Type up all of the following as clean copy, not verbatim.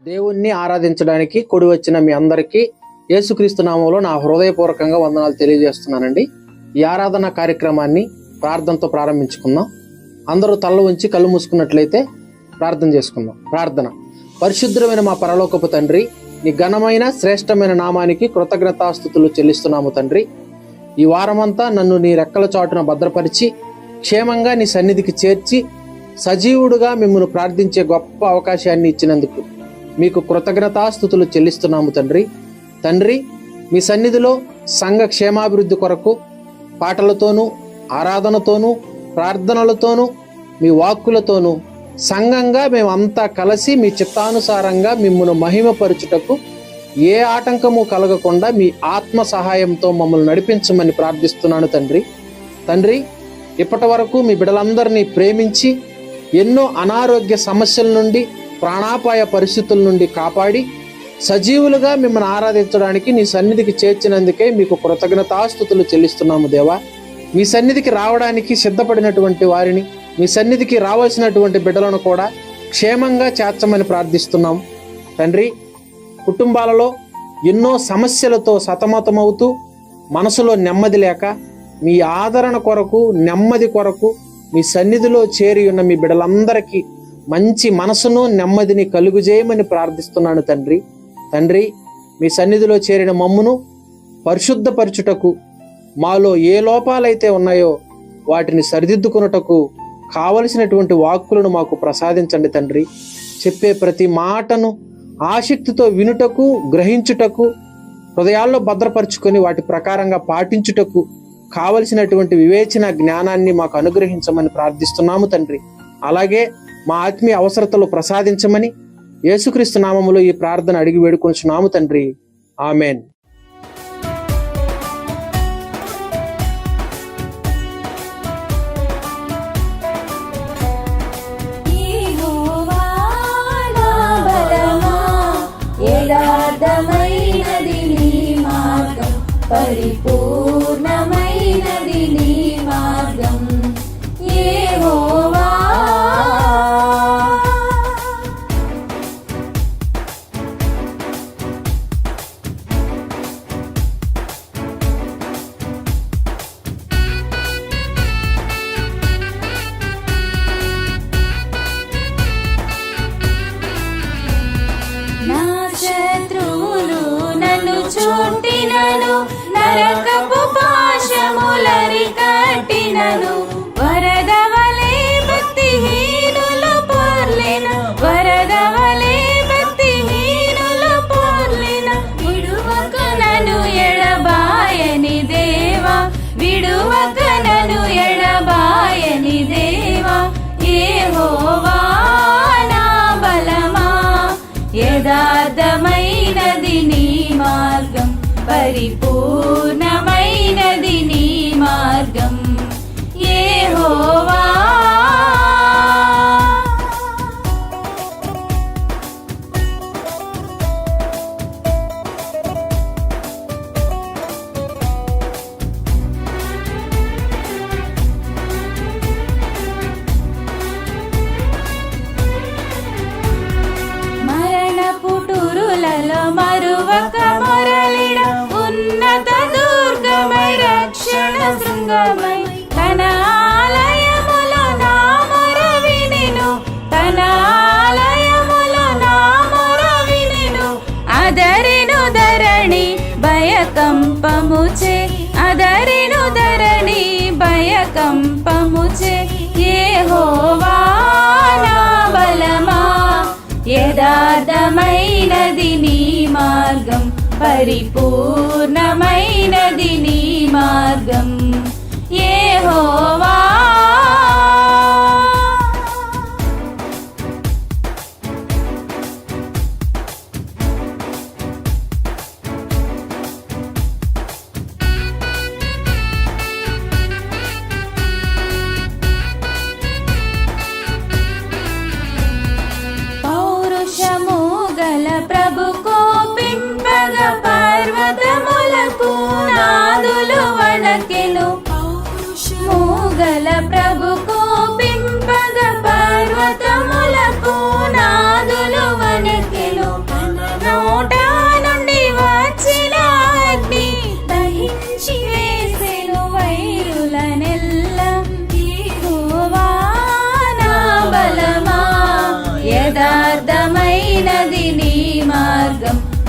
దేవుణ్ణి ఆరాధించడానికి కూడి వచ్చిన మీ అందరికీ యేసుక్రీస్తు నామంలో నా హృదయపూర్వకంగా వందనాలు తెలియజేస్తున్నానండి. ఈ ఆరాధన కార్యక్రమాన్ని ప్రార్థనతో ప్రారంభించుకుందాం. అందరూ తల ఉంచి కళ్ళు మూసుకున్నట్లయితే ప్రార్థన చేసుకుందాం. ప్రార్థన. పరిశుద్ధమైన మా పరలోకపు తండ్రి, నీ ఘనమైన శ్రేష్టమైన నామానికి కృతజ్ఞతాస్తుతులు చెల్లిస్తున్నాము తండ్రి. ఈ వారమంతా నన్ను నీ రెక్కల చాటున భద్రపరిచి క్షేమంగా నీ సన్నిధికి చేర్చి సజీవుడుగా మిమ్మల్ని ప్రార్థించే గొప్ప అవకాశాన్ని ఇచ్చినందుకు మీకు కృతజ్ఞతాస్తుతులు చెల్లిస్తున్నాము తండ్రి. మీ సన్నిధిలో సంఘ క్షేమాభివృద్ధి కొరకు పాటలతోనూ ఆరాధనతోనూ ప్రార్థనలతోనూ మీ వాక్కులతోనూ సంఘంగా మేమంతా కలిసి మీ చిత్తానుసారంగా మిమ్మల్ని మహిమపరచుటకు ఏ ఆటంకము కలగకుండా మీ ఆత్మ సహాయంతో మమ్మల్ని నడిపించమని ప్రార్థిస్తున్నాను తండ్రి. ఇప్పటి వరకు మీ బిడ్డలందరినీ ప్రేమించి ఎన్నో అనారోగ్య సమస్యల నుండి ప్రాణాపాయ పరిస్థితుల నుండి కాపాడి సజీవులుగా మిమ్మల్ని ఆరాధించడానికి నీ సన్నిధికి చేర్చినందుకే మీకు కృతజ్ఞతాస్తుతులు చెల్లిస్తున్నాము దేవా. మీ సన్నిధికి రావడానికి సిద్ధపడినటువంటి వారిని, మీ సన్నిధికి రావాల్సినటువంటి బిడ్డలను కూడా క్షేమంగా చేర్చమని ప్రార్థిస్తున్నాం తండ్రి. కుటుంబాలలో ఎన్నో సమస్యలతో సతమతమవుతూ మనసులో నెమ్మది లేక మీ ఆదరణ కొరకు, నెమ్మది కొరకు మీ సన్నిధిలో చేరి ఉన్న మీ బిడ్డలందరికీ మంచి మనసును నెమ్మదిని కలుగుజేయమని ప్రార్థిస్తున్నాను తండ్రి. మీ సన్నిధిలో చేరిన మమ్మును పరిశుద్ధపరచుటకు, మాలో ఏ లోపాలైతే ఉన్నాయో వాటిని సరిదిద్దుకున్నటకు కావలసినటువంటి వాక్కులను మాకు ప్రసాదించండి తండ్రి. చెప్పే ప్రతి మాటను ఆసక్తితో వినుటకు, గ్రహించుటకు, హృదయాల్లో భద్రపరుచుకొని వాటి ప్రకారంగా పాటించుటకు కావలసినటువంటి వివేచన జ్ఞానాన్ని మాకు అనుగ్రహించమని ప్రార్థిస్తున్నాము తండ్రి. అలాగే మా ఆత్మీయ అవసరతలు ప్రసాదించమని యేసుక్రీస్తు నామములో ఈ ప్రార్థన అడిగి వేడుకొంచున్నాము తండ్రి. ఆమెన్. పరిపూర్ణమైనది నీ మార్గం యెహోవా. నా శత్రువులు నన్ను చుట్టినను, నరకపు పాశములరి కట్టినను, వరదవలే భక్తిహీనులు పొర్లిన, వరదవలే భక్తిహీనులు పొర్లిన, విడువక నన్ను ఎడబాయని దేవా, విడువక నన్ను ఎడబాయని దేవా. యెహోవా నా బలమా, యథార్థమైనది నీ మార్గం, పరిపూర్ణమైనది నీ మార్గం యెహోవా. మరణపుటురులలో మరువక మొరలిడ, ఉన్నత దుర్గమై రక్షణ శృంగమై, తన ఆలయములో నా మొర వినెను, తన ఆలయములో నా మొర వినెను. అదరెను ధరణి భయకంపముచే, అదరెను ధరణి భయకంపముచే. యెహోవా నా బలమా, యథార్థమైనది నీ మార్గం, పరిపూర్ణమైనది నీ మార్గం యెహోవా. పౌరుషము గల ప్రభు కోపింపగ, పర్వతములకు నాదులు వణకెను. పౌరుషము గల ప్రభు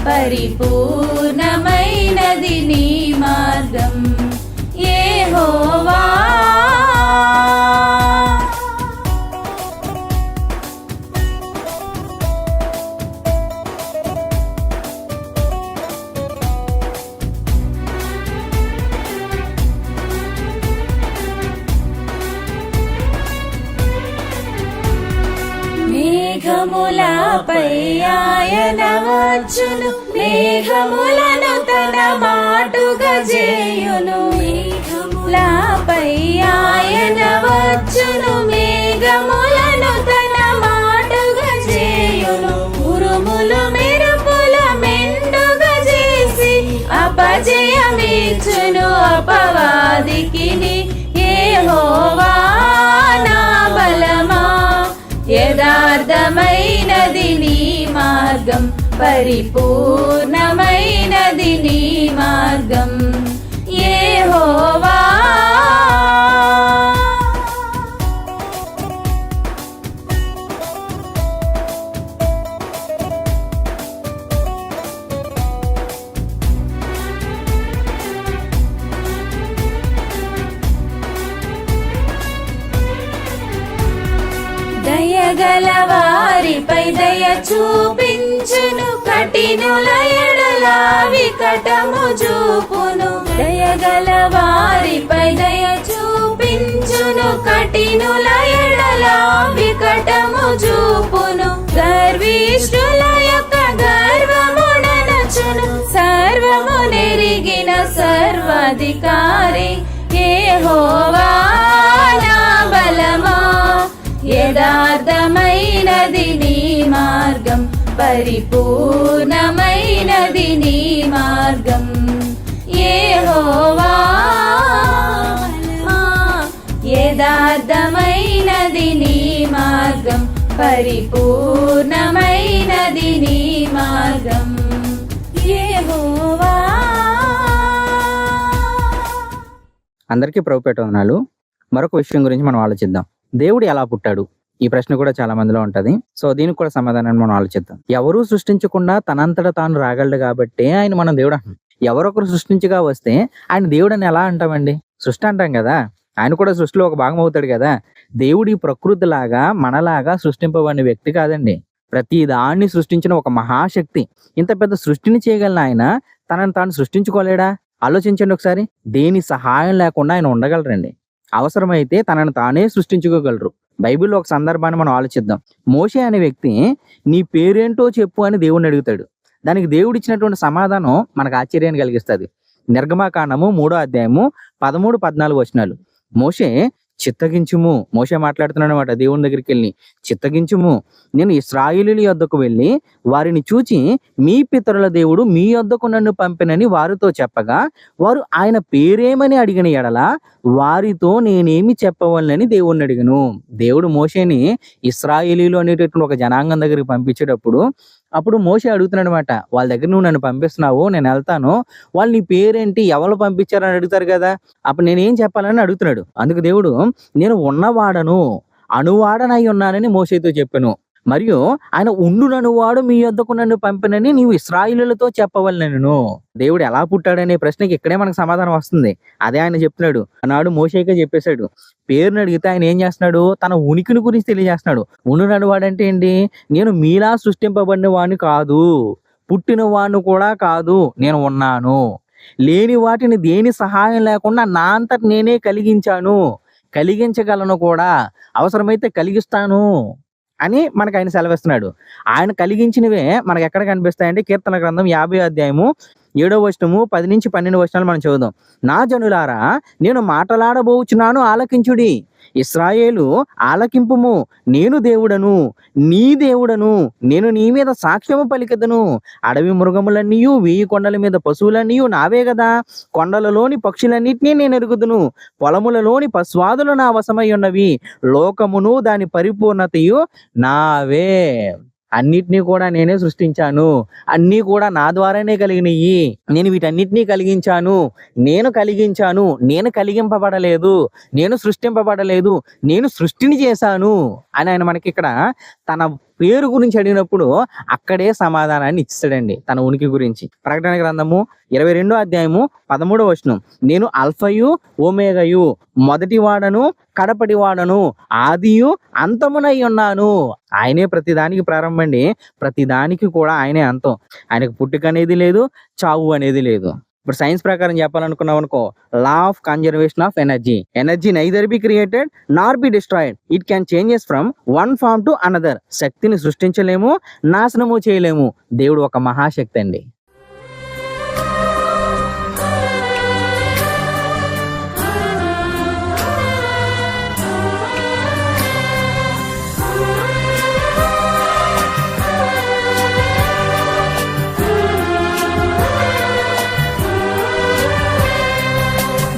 పరిపూర్ణమైనది నీ మార్గం యెహోవా. మేఘములపై ఆయన వచ్చును, మేఘములను తన మాటుగా చేయును. మేఘములపై ఆయన వచ్చును, మేఘములను తన మాటుగా చేయును. ఉరుములు మెరుపుల మెండుగా చేసి అపజయమిచ్చును అపవాదికి. యెహోవా నా బలమా, యథార్థమైనది నీ మార్గం, పరిపూర్ణమైనది నీ మార్గం యెహోవా. దయగల వారిపై దయ చూపించును, కఠినుల ఎడల వికటము చూపును. దయగల వారిపై దయ చూపించును, కఠినుల ఎడల వికటము చూపును. గర్విష్ఠుల యొక్క గర్వముననచును, సర్వము నెరిగిన సర్వాధికారి యెహోవా నా బలమా, యథార్థమైనది నీ మార్గం, పరిపూర్ణమైనది నీ మార్గం యెహోవా. యథార్థమైనది నీ మార్గం, పరిపూర్ణమైనది నీ మార్గం యెహోవా. అందరికీ ప్రభుపేట వందనాలు. మరొక విషయం గురించి మనం ఆలోచిద్దాం. దేవుడు ఎలా పుట్టాడు? ఈ ప్రశ్న కూడా చాలా మందిలో ఉంటది. సో దీనికి కూడా సమాధానాన్ని మనం ఆలోచిద్దాం. ఎవరూ సృష్టించకుండా తనంతట తాను రాగలడు కాబట్టి ఆయన మనం దేవుడు అంటాం. ఎవరొకరు సృష్టించగా వస్తే ఆయన దేవుడు అని ఎలా అంటామండి? సృష్టి అంటాం కదా, ఆయన కూడా సృష్టిలో ఒక భాగం అవుతాడు కదా. దేవుడి ప్రకృతి లాగా మనలాగా సృష్టింపబడిన వ్యక్తి కాదండి. ప్రతి దాన్ని సృష్టించిన ఒక మహాశక్తి. ఇంత పెద్ద సృష్టిని చేయగలన ఆయన తనను తాను సృష్టించుకోలేడా? ఆలోచించండి ఒకసారి. దేని సహాయం లేకుండా ఆయన ఉండగలరండి. అవసరమైతే తనను తానే సృష్టించుకోగలరు. బైబిల్లో ఒక సందర్భాన్ని మనం ఆలోచిద్దాం. మోషే అనే వ్యక్తి నీ పేరేంటో చెప్పు అని దేవుణ్ణి అడుగుతాడు. దానికి దేవుడు ఇచ్చినటువంటి సమాధానం మనకు ఆశ్చర్యాన్ని కలిగిస్తుంది. నిర్గమకాండము 3వ అధ్యాయము 13-14 వచనాలు. మోషే చిత్తగించుము, మోషే మాట్లాడుతున్నాడు అనమాట దేవుని దగ్గరికి వెళ్ళి, చిత్తగించుము, నేను ఇశ్రాయేలీయుల యొద్దకు వెళ్ళి వారిని చూచి మీ పితరుల దేవుడు మీ యొద్దకు నన్ను పంపినని వారితో చెప్పగా వారు ఆయన పేరేమని అడిగిన ఎడల వారితో నేనేమి చెప్పవలనని దేవుణ్ణి అడిగను. దేవుడు మోషేని ఇశ్రాయేలీయులు అనేటటువంటి ఒక జనాంగం దగ్గరికి పంపించేటప్పుడు అప్పుడు మోషే అడుగుతున్నాడు అనమాట, వాళ్ళ దగ్గర నువ్వు నన్ను పంపిస్తున్నావు, నేను వెళ్తాను, వాళ్ళు నీ పేరేంటి, ఎవరు పంపించారని అడుగుతారు కదా, అప్పుడు నేనేం చెప్పాలని అడుగుతున్నాడు. అందుకు దేవుడు నేను ఉన్నవాడను, అణువాడనై ఉన్నానని మోషేతో చెప్పాను. మరియు ఆయన ఉండుననువాడు మీ యొద్దకు నన్ను పంపినని నీవు ఇశ్రాయేలులతో చెప్పవలెనను. దేవుడు ఎలా పుట్టాడనే ప్రశ్నకి ఇక్కడే మనకు సమాధానం వస్తుంది. అదే ఆయన చెప్తున్నాడు. ఆనాడు మోషేకే చెప్పేశాడు. పేరుని అడిగితే ఆయన ఏం చేస్తున్నాడు? తన ఉనికిని గురించి తెలియజేస్తున్నాడు. ఉండుననువాడంటే ఏంటి? నేను మీలా సృష్టింపబడిన వాడిని కాదు, పుట్టిన వాడిని కూడా కాదు, నేను ఉన్నాను. లేని వాటిని దేని సహాయం లేకుండా నా అంతట నేనే కలిగించాను, కలిగించగలను కూడా, అవసరమైతే కలిగిస్తాను అని మనకు ఆయన సెలవిస్తున్నాడు. ఆయన కలిగించినవే మనకు ఎక్కడ కనిపిస్తాయంటే కీర్తన గ్రంథం 50వ అధ్యాయము 7వ వచనము 10-12 వచనాలు మనం చదువుదాం. నా జనులారా నేను మాటలాడబోచున్నాను, ఆలకించుడి. ఇశ్రాయేలు ఆలకింపుము, నేను దేవుడను, నీ దేవుడను, నేను నీ మీద సాక్ష్యము పలికెదను. అడవి మృగములన్నీయు 1000 కొండల మీద పశువులన్నీయు నావే కదా. కొండలలోని పక్షులన్నిటినీ నేను ఎరుగుదును, పొలములలోని పశువాదులు నా వశమై ఉన్నవి, లోకమును దాని పరిపూర్ణతయు నావే. అన్నిటినీ కూడా నేనే సృష్టించాను, అన్నీ కూడా నా ద్వారానే కలిగినయి, నేను వీటన్నిటినీ కలిగించాను, నేను కలిగించాను, నేను కలిగింపబడలేదు, నేను సృష్టింపబడలేదు, నేను సృష్టిని చేశాను అని ఆయన మనకి ఇక్కడ తన పేరు గురించి అడిగినప్పుడు అక్కడే సమాధానాన్ని ఇస్తాడండి తన ఉనికి గురించి. ప్రకటన గ్రంథము 22వ అధ్యాయము 13వ వచనం, నేను అల్ఫయు ఓమేగయు, మొదటి వాడను కడపటి వాడను, ఆదియు అంతమునై ఉన్నాను. ఆయనే ప్రతిదానికి ప్రారంభండి, ప్రతిదానికి కూడా ఆయనే అంతం. ఆయనకు పుట్టుక అనేది లేదు, చావు అనేది లేదు. ఇప్పుడు సైన్స్ ప్రకారం చెప్పాలనుకున్నాం అనుకో, law of conservation of energy. Energy neither be created nor be destroyed, it can changes from one form to another. శక్తిని సృష్టించలేము, నాశనము చేయలేము. దేవుడు ఒక మహాశక్తి అండి.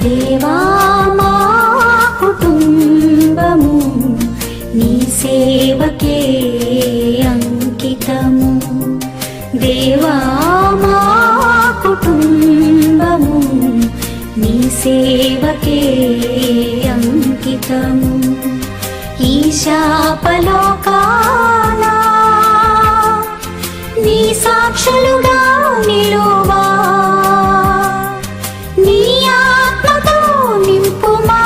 దేవా మా కుటుంబము నీ సేవకే అంకితము. దేవా మా కుటుంబము నీ సేవకే అంకితము. ఈ శాపలోకాన నీ సాక్షులుగా నిలువా, నీ ఆత్మతో నింపుమా,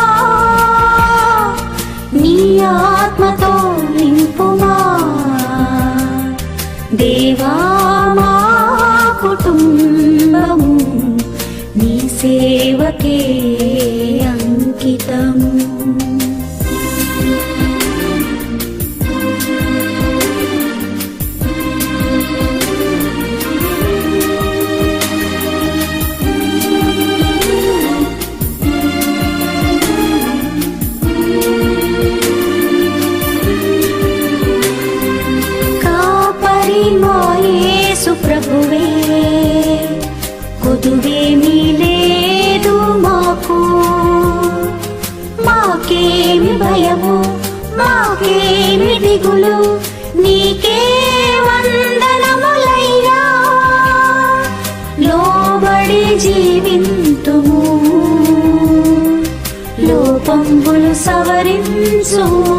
నీ ఆత్మతో నింపుమా. దేవా మా కుటుంబము నీ సేవకే అంకితము. ప్రభువే కొదువేమీ లేదు మాకు, మాకేమి భయము, మాకేమి దిగులు, నీకే వందనములయ్యా. లోబడి జీవింతుము, లోపంబులు సవరించుము.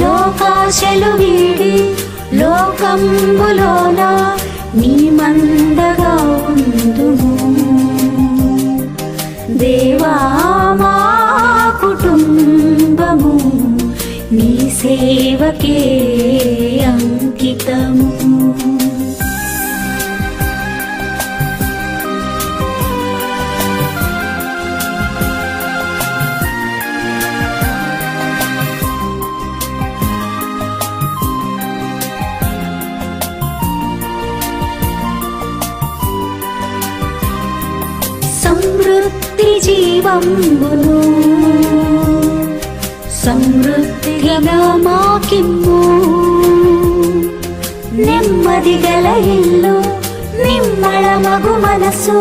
లోకాశలు వీడి లోకంబులోన నీ మందగా ఉందుము. దేవా మా కుటుంబము నీ సేవకే అంకితము. సమృద్ధి జీవంబును సమృద్ధిగా మాకిమ్ము. నెమ్మది గల ఇల్లు, నిమ్మళ మగు మనసు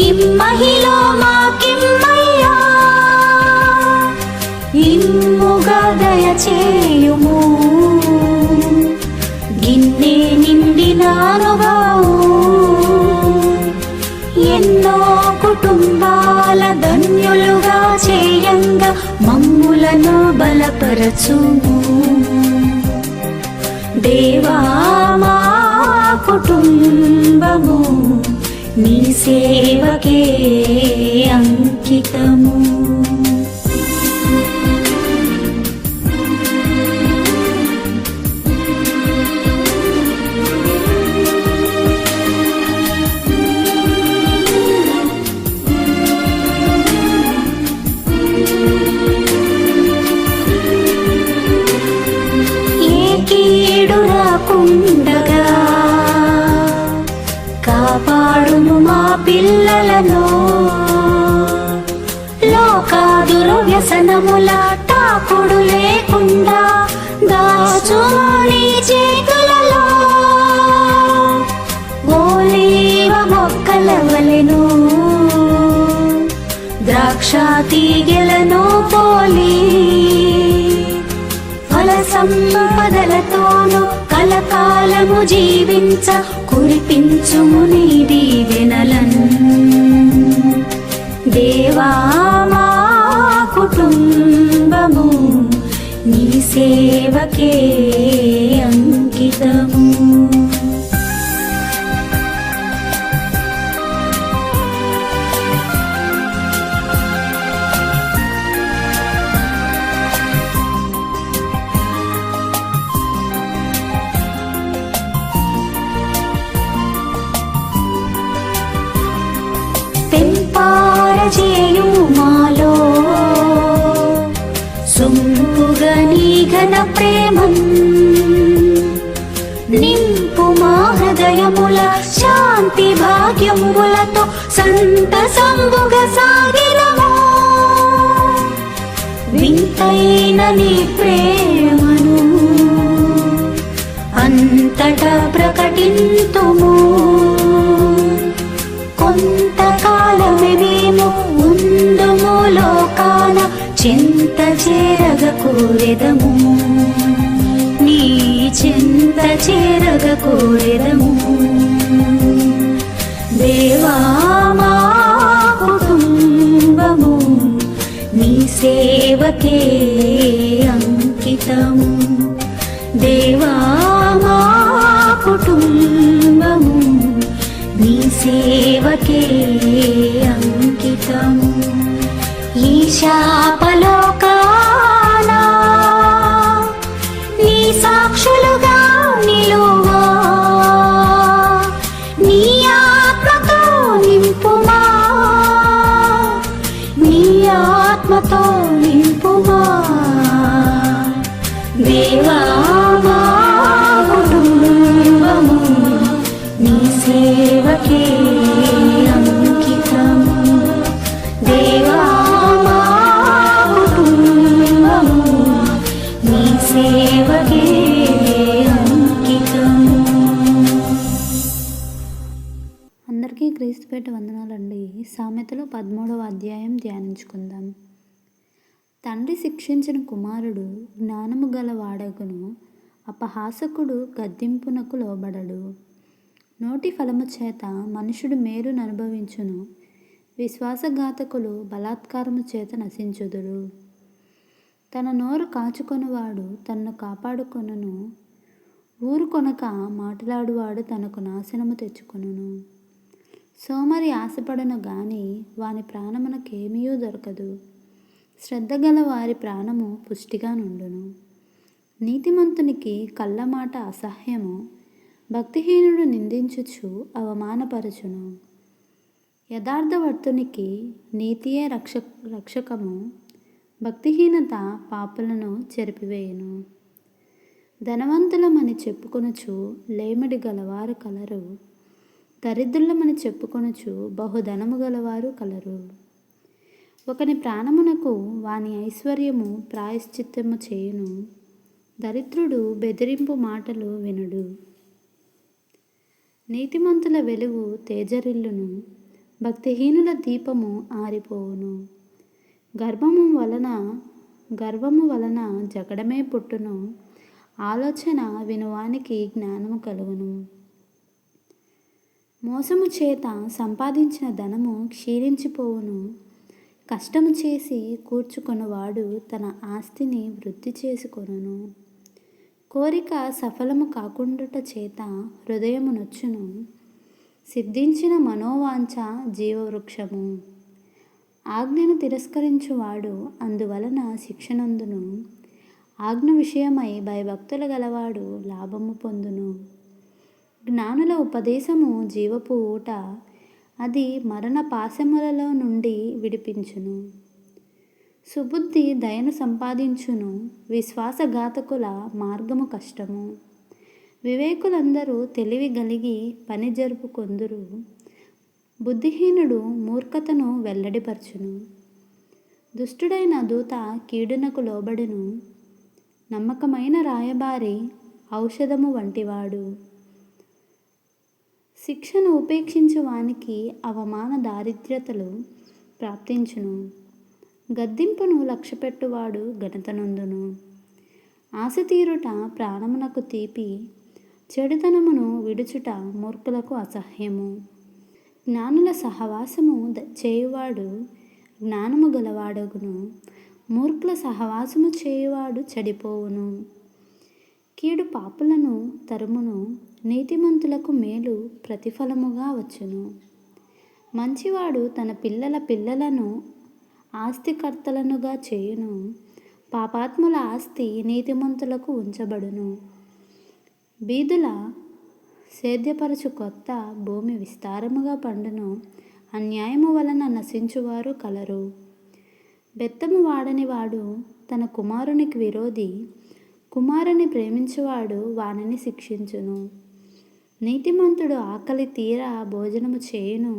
ఇమ్మహిలో మాకిమ్మయ్యా. ఇమ్ముగా దయచేయుము, గిన్నె నిండిన అనుభవం. ఎన్నో కుటుంబాల ధన్యులుగా చేయంగా మమ్ములను బలపరచుము. దేవా మా కుటుంబము నీ సేవకే అంకితము. ఉండగా కాపాడుము మా పిల్లలను. లోకాదురు వ్యసనముల తాకుడు లేకుండా దాచుము నీ చేతులలో. ఓలీవ మొక్కల వలెను ద్రాక్ష తీగెలను పోలి ఫల సంపదలతోను కలకాలము జీవించ కురిపించుము నీ దీవెనలను. దేవా మా కుటుంబము నీ సేవకే అంకితము. తెంపారజేయు మాలో సొంపుగా నీ ఘన ప్రేమం, నింపు మా హృదయముల శాంతి భాగ్యములతో సంతసంబుగా సాగినము. వింతైన నీ ప్రేమను అంతటా ప్రకటింతుము. కొంతకాలమే మేము ఉందుము లోకాన, చింత చేరగ కోరెదము. నీ చింత చేరగ కోరెదము. దేవా మా కుటుంబము నీ సేవకే అంకితము. దేవా మా కుటుంబము నీ సేవకే అంకితము. ఈ శాపలోకాన నీ సాక్షులుగా నిలువా, నీ ఆత్మతో నింపుమా, నీ ఆత్మతో నింపుమా. దేవా మా కుటుంబము నీ సేవకే అంకితము. దేవా మా కుటుంబము నీ సేవకే అంకితము. అందరికీ క్రీస్తుపేట వందనాలండి. సామెతలు 13వ అధ్యాయం ధ్యానించుకుందాం. తండ్రి శిక్షించిన కుమారుడు జ్ఞానము గల వాడగును, అపహాసకుడు గద్దింపునకు లోబడడు. నోటి ఫలము చేత మనుషుడు మేలును అనుభవించును, విశ్వాసఘాతకులు బలాత్కారము చేత నశించుదురు. తన నోరు కాచుకొనువాడు తన్ను కాపాడుకొనును, ఊరుకొనక మాట్లాడువాడు తనకు నాశనము తెచ్చుకొనును. సోమరి ఆశపడును గాని వాని ప్రాణమునకేమీయూ దొరకదు, శ్రద్ధగల వారి ప్రాణము పుష్టిగా నుండును. నీతిమంతునికి కళ్ళమాట అసహ్యము, భక్తిహీనుడు నిందించుచు అవమానపరచును. యథార్థవర్తునికి నీతియే రక్షకము, భక్తిహీనత పాపులను చెరిపివేయును. ధనవంతులమని చెప్పుకొనుచు లేమిడి గలవారు కలరు, దరిద్రులమని చెప్పుకొనుచు బహుధనము గలవారు కలరు. ఒకని ప్రాణమునకు వాని ఐశ్వర్యము ప్రాయశ్చిత్తము చేయును, దరిద్రుడు బెదిరింపు మాటలు వినుడు. నీతిమంతుల వెలుగు తేజరిల్లును, భక్తిహీనుల దీపము ఆరిపోవును. గర్వము వలన జగడమే పుట్టును, ఆలోచన వినువానికి జ్ఞానము కలుగును. మోసము చేత సంపాదించిన ధనము క్షీణించిపోవును, కష్టము చేసి కూర్చుకొనువాడు తన ఆస్తిని వృద్ధి చేసుకొనును. కోరిక సఫలము కాకుండుట చేత హృదయము నొచ్చును, సిద్ధించిన మనోవాంఛ జీవవృక్షము. ఆజ్ఞను తిరస్కరించువాడు అందువలన శిక్షనందును, ఆజ్ఞ విషయమై భయభక్తులు గలవాడు లాభము పొందును. జ్ఞానుల ఉపదేశము జీవపు ఊట, అది మరణ పాశములలో నుండి విడిపించును. సుబుద్ధి దయను సంపాదించును, విశ్వాసఘాతకుల మార్గము కష్టము. వివేకులందరూ తెలివి గలిగి పని జరుపుకొందురు, బుద్ధిహీనుడు మూర్ఖతను వెల్లడిపరచును. దుష్టుడైన దూత కీడునకు లోబడును, నమ్మకమైన రాయబారి ఔషధము వంటివాడు. శిక్షను ఉపేక్షించు వానికి అవమాన దారిద్ర్యతలు ప్రాప్తించును, గద్దింపును లక్ష్యపెట్టువాడు ఘనతనందును. ఆశ తీరుట ప్రాణమునకు తీపి, చెడుతనమును విడుచుట మూర్ఖులకు అసహ్యము. జ్ఞానుల సహవాసము చేయువాడు జ్ఞానము గలవాడగును, మూర్ఖుల సహవాసము చేయువాడు చెడిపోవును. కీడు పాపులను తరుమును, నీతిమంతులకు మేలు ప్రతిఫలముగా వచ్చును. మంచివాడు తన పిల్లల పిల్లలను ఆస్తికర్తలనుగా చేయును, పాపాత్ముల ఆస్తి నీతిమంతులకు ఉంచబడును. బీదుల సేద్యపరచు కొత్త భూమి విస్తారముగా పండును, అన్యాయము వలన నశించువారు కలరు. బెత్తము వాడని వాడు తన కుమారునికి విరోధి, కుమారుని ప్రేమించువాడు వానిని శిక్షించును. నీతిమంతుడు ఆకలి తీరా భోజనము చేయును,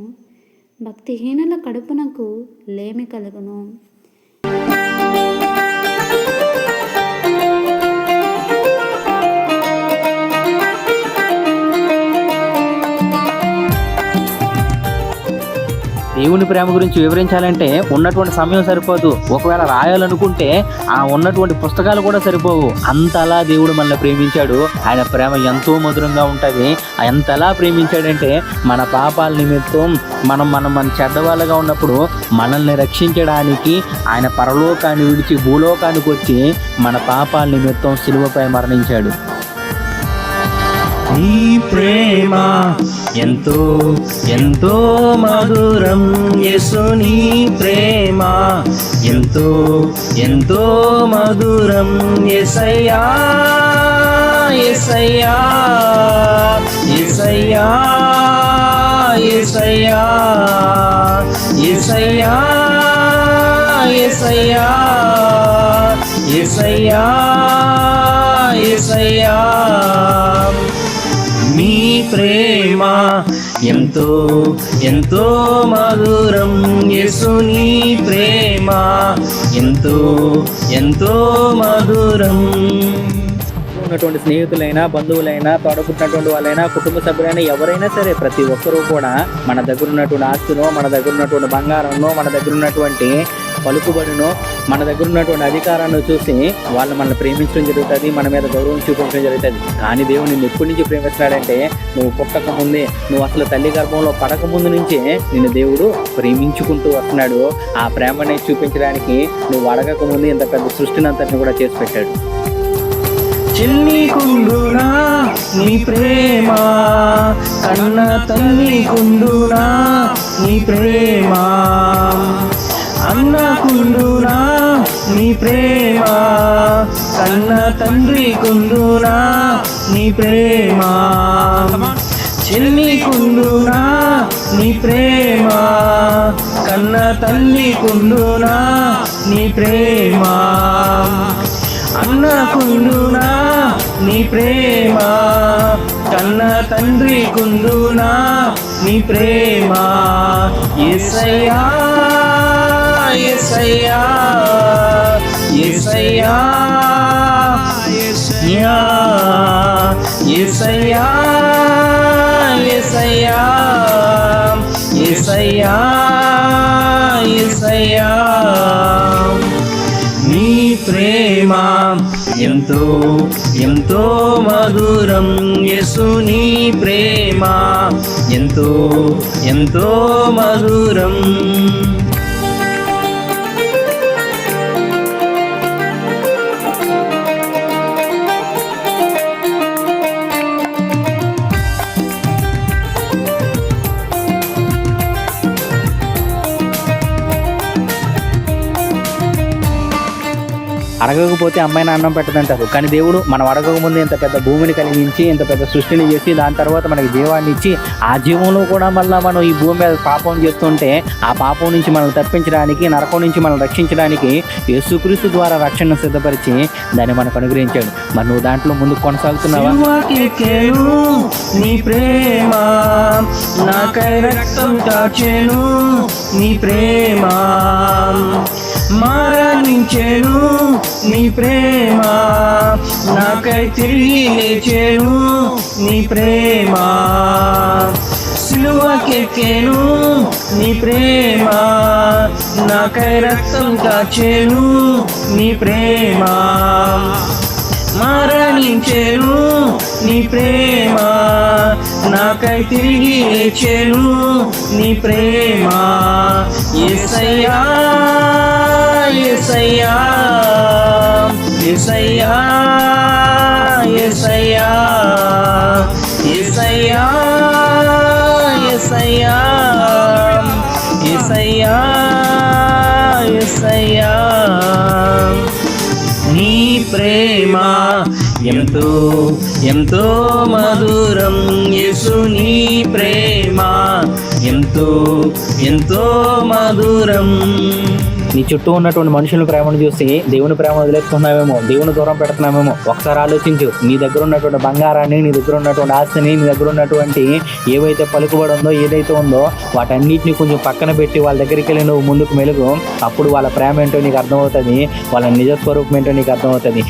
భక్తిహీనుల కడుపునకు లేమి కలుగును. దేవుని ప్రేమ గురించి వివరించాలంటే ఉన్నటువంటి సమయం సరిపోదు. ఒకవేళ రాయాలనుకుంటే ఆ ఉన్నటువంటి పుస్తకాలు కూడా సరిపోవు. అంతలా దేవుడు మనల్ని ప్రేమించాడు. ఆయన ప్రేమ ఎంతో మధురంగా ఉంటుంది. ఎంతలా ప్రేమించాడంటే మన పాపాల నిమిత్తం మన చెడ్డవాళ్ళగా ఉన్నప్పుడు మనల్ని రక్షించడానికి ఆయన పరలోకాన్ని విడిచి భూలోకానికి వచ్చి మన పాపాల నిమిత్తం సిలువపై మరణించాడు. నీ ప్రేమ ఎంతో ఎంతో మధురం, యేసు నీ ప్రేమ ఎంతో ఎంతో మధురం. యేసయ్యా యేసయ్యా యేసయ్యా యేసయ్యా యేసయ్యా యేసయ్యా యేసయ్యా యేసయ్యా. నీ ప్రేమ ఎంతో ఎంతో మధురం, యేసు నీ ప్రేమ ఎంతో ఎంతో మధురం. ఉన్నటువంటి స్నేహితులైనా, బంధువులైనా, తోడపుట్టినటువంటి వాళ్ళైనా, కుటుంబ సభ్యులైనా ఎవరైనా సరే ప్రతి ఒక్కరూ కూడా మన దగ్గర ఉన్నటువంటి ఆస్తినో, మన దగ్గర ఉన్నటువంటి బంగారంలో, మన దగ్గర ఉన్నటువంటి పలుకుబడినో, మన దగ్గర ఉన్నటువంటి అధికారాన్ని చూసి వాళ్ళు మనల్ని ప్రేమించడం జరుగుతుంది, మన మీద గౌరవం చూపించడం జరుగుతుంది. కానీ దేవుడు నిన్ను ఎప్పటి నుంచి ప్రేమిస్తున్నాడంటే నువ్వు పుట్టక ముందే, నువ్వు అసలు తల్లి గర్భంలో పడక ముందు నుంచే నిన్ను దేవుడు ప్రేమించుకుంటూ వస్తున్నాడు. ఆ ప్రేమని చూపించడానికి నువ్వు అడగక ముందు ఇంత పెద్ద సృష్టిని అంతటిని కూడా చేసి పెట్టాడు. చెల్లికుండునా నీ ప్రేమ, కన్న తల్లికుండునా నీ ప్రేమ, అన్నకుండునా నీ ప్రేమ, కన్న తండ్రికుండునా నీ ప్రేమ, చెల్లికుండునా నీ ప్రేమ, కన్న తల్లికుండునా నీ ప్రేమ, అన్నకుండునా నీ ప్రేమ, కన్న తండ్రికుండునా నీ ప్రేమ. యేసయ్యా యేసయ్యా యేసయ్యా యేసయ్యా యేసయ్యా యేసయ్యా యేసయ్యా యేసయ్యా. నీ ప్రేమ ఎంతో ఎంతో మధురం, యేసు నీ ప్రేమ ఎంతో ఎంతో మధురం. అడగకపోతే అమ్మాయిని అన్నం పెట్టదంటారు. కానీ దేవుడు మనం అడగకముందు ఇంత పెద్ద భూమిని కలిగించి, ఇంత పెద్ద సృష్టిని చేసి, దాని తర్వాత మనకి జీవాన్ని ఇచ్చి, ఆ జీవంలో కూడా మళ్ళీ మనం ఈ భూమి మీద పాపం చేస్తుంటే ఆ పాపం నుంచి మనల్ని తప్పించడానికి, నరకం నుంచి మనల్ని రక్షించడానికి యేసుక్రీస్తు ద్వారా రక్షణను సిద్ధపరిచి దాన్ని మనకు అనుగ్రహించాడు. మరి నువ్వు దాంట్లో ముందుకు కొనసాగుతున్నావా? నీ ప్రేమ నాకై రక్తం కాచెను, నీ ప్రేమ మరణించెను, నీ ప్రేమ నాకై తిరిగి లేచెను, నీ ప్రేమ సిలువకెక్కెను, నీ ప్రేమ నాకై రక్తం కాచెను, నీ ప్రేమ మరణించెను, నీ ప్రేమ నాకై తిరిగి లేచెను నీ ప్రేమ. యేసయ్యా యేసయ్యా యేసయ్యా యేసయ్యా యేసయ్యా యేసయ్యా యేసయ్యా యేసయ్యా నీ ప్రేమ ఎంతో ఎంతో మధురం. యేసు నీ ప్రేమ ఎంతో ఎంతో మధురం. నీ చుట్టూ ఉన్నటువంటి మనుషుల ప్రేమను చూసి దేవుని ప్రేమ వదిలేసుకున్నామేమో, దేవుని దూరం పెడుతున్నామేమో. ఒకసారి ఆలోచించు. నీ దగ్గర ఉన్నటువంటి బంగారాన్ని, నీ దగ్గర ఉన్నటువంటి ఆస్తిని, నీ దగ్గర ఉన్నటువంటి ఏవైతే పలుకుబడి ఉందో, ఏదైతే ఉందో వాటన్నిటిని కొంచెం పక్కన పెట్టి వాళ్ళ దగ్గరికి వెళ్ళి నువ్వు ముందుకు మెలుగు. అప్పుడు వాళ్ళ ప్రేమ ఏంటో నీకు అర్థమవుతుంది, వాళ్ళ నిజస్వరూపం ఏంటో నీకు అర్థమవుతుంది.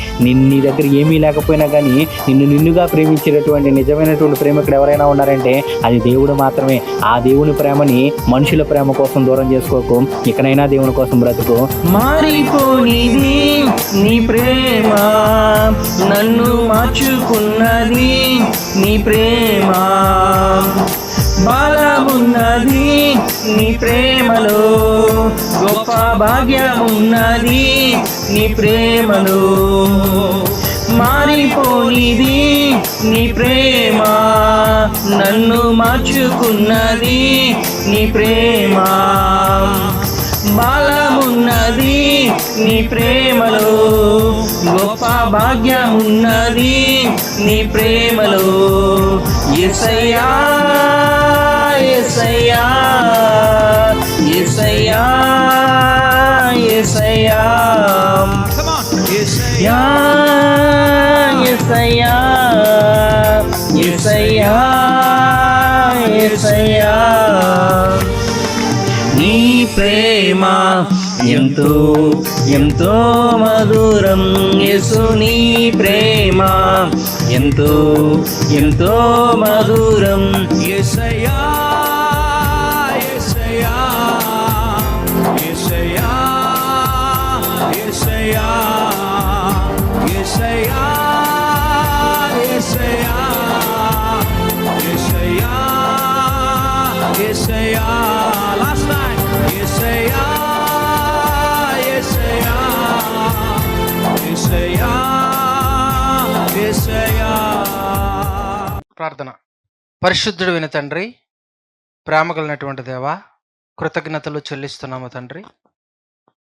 నీ దగ్గర ఏమీ లేకపోయినా కానీ నిన్నుగా ప్రేమించేటటువంటి నిజమైనటువంటి ప్రేమికుడు ఎవరైనా ఉన్నారంటే అది దేవుడు మాత్రమే. ఆ దేవుని ప్రేమని మనుషుల ప్రేమ కోసం దూరం చేసుకోకు. ఇకనైనా దేవుని కోసం బ్రతుకు. మారిపోనిది నీ ప్రేమ, నన్ను మార్చుకున్నది నీ ప్రేమ. బలమున్నది నీ ప్రేమలో, గొప్ప భాగ్యమున్నది నీ ప్రేమలో. మారిపోనిది నీ ప్రేమ, నన్ను మార్చుకున్నది నీ ప్రేమ. బలమున్నది నీ ప్రేమలో, గొప్ప భాగ్యమున్నది నీ ప్రేమలో. యేసయ్యా యేసయ్యా యేసయ్యా యేసయ్యా యేసయ్యా యేసయ్యా యేసయ్యా యేసయ్యా నీ ప్రేమ ఎంతో ఎంతో మధురం. యేసు నీ ప్రేమ ఎంతో ఎంతో మధురం. యేసయ్యా యేసయ్యా యేసయ్యా యేసయ్యా యేసయ్యా యేసయ్యా యేసయ్యా యేసయ్యా. Last time. యేసయ్యా యేసయ్యా యేసయ్యా యేసయ్యా. ప్రార్థన. పరిశుద్ధుడు విని తండ్రి, ప్రేమ కలిగినటువంటి దేవా, కృతజ్ఞతలు చెల్లిస్తున్నాము తండ్రి.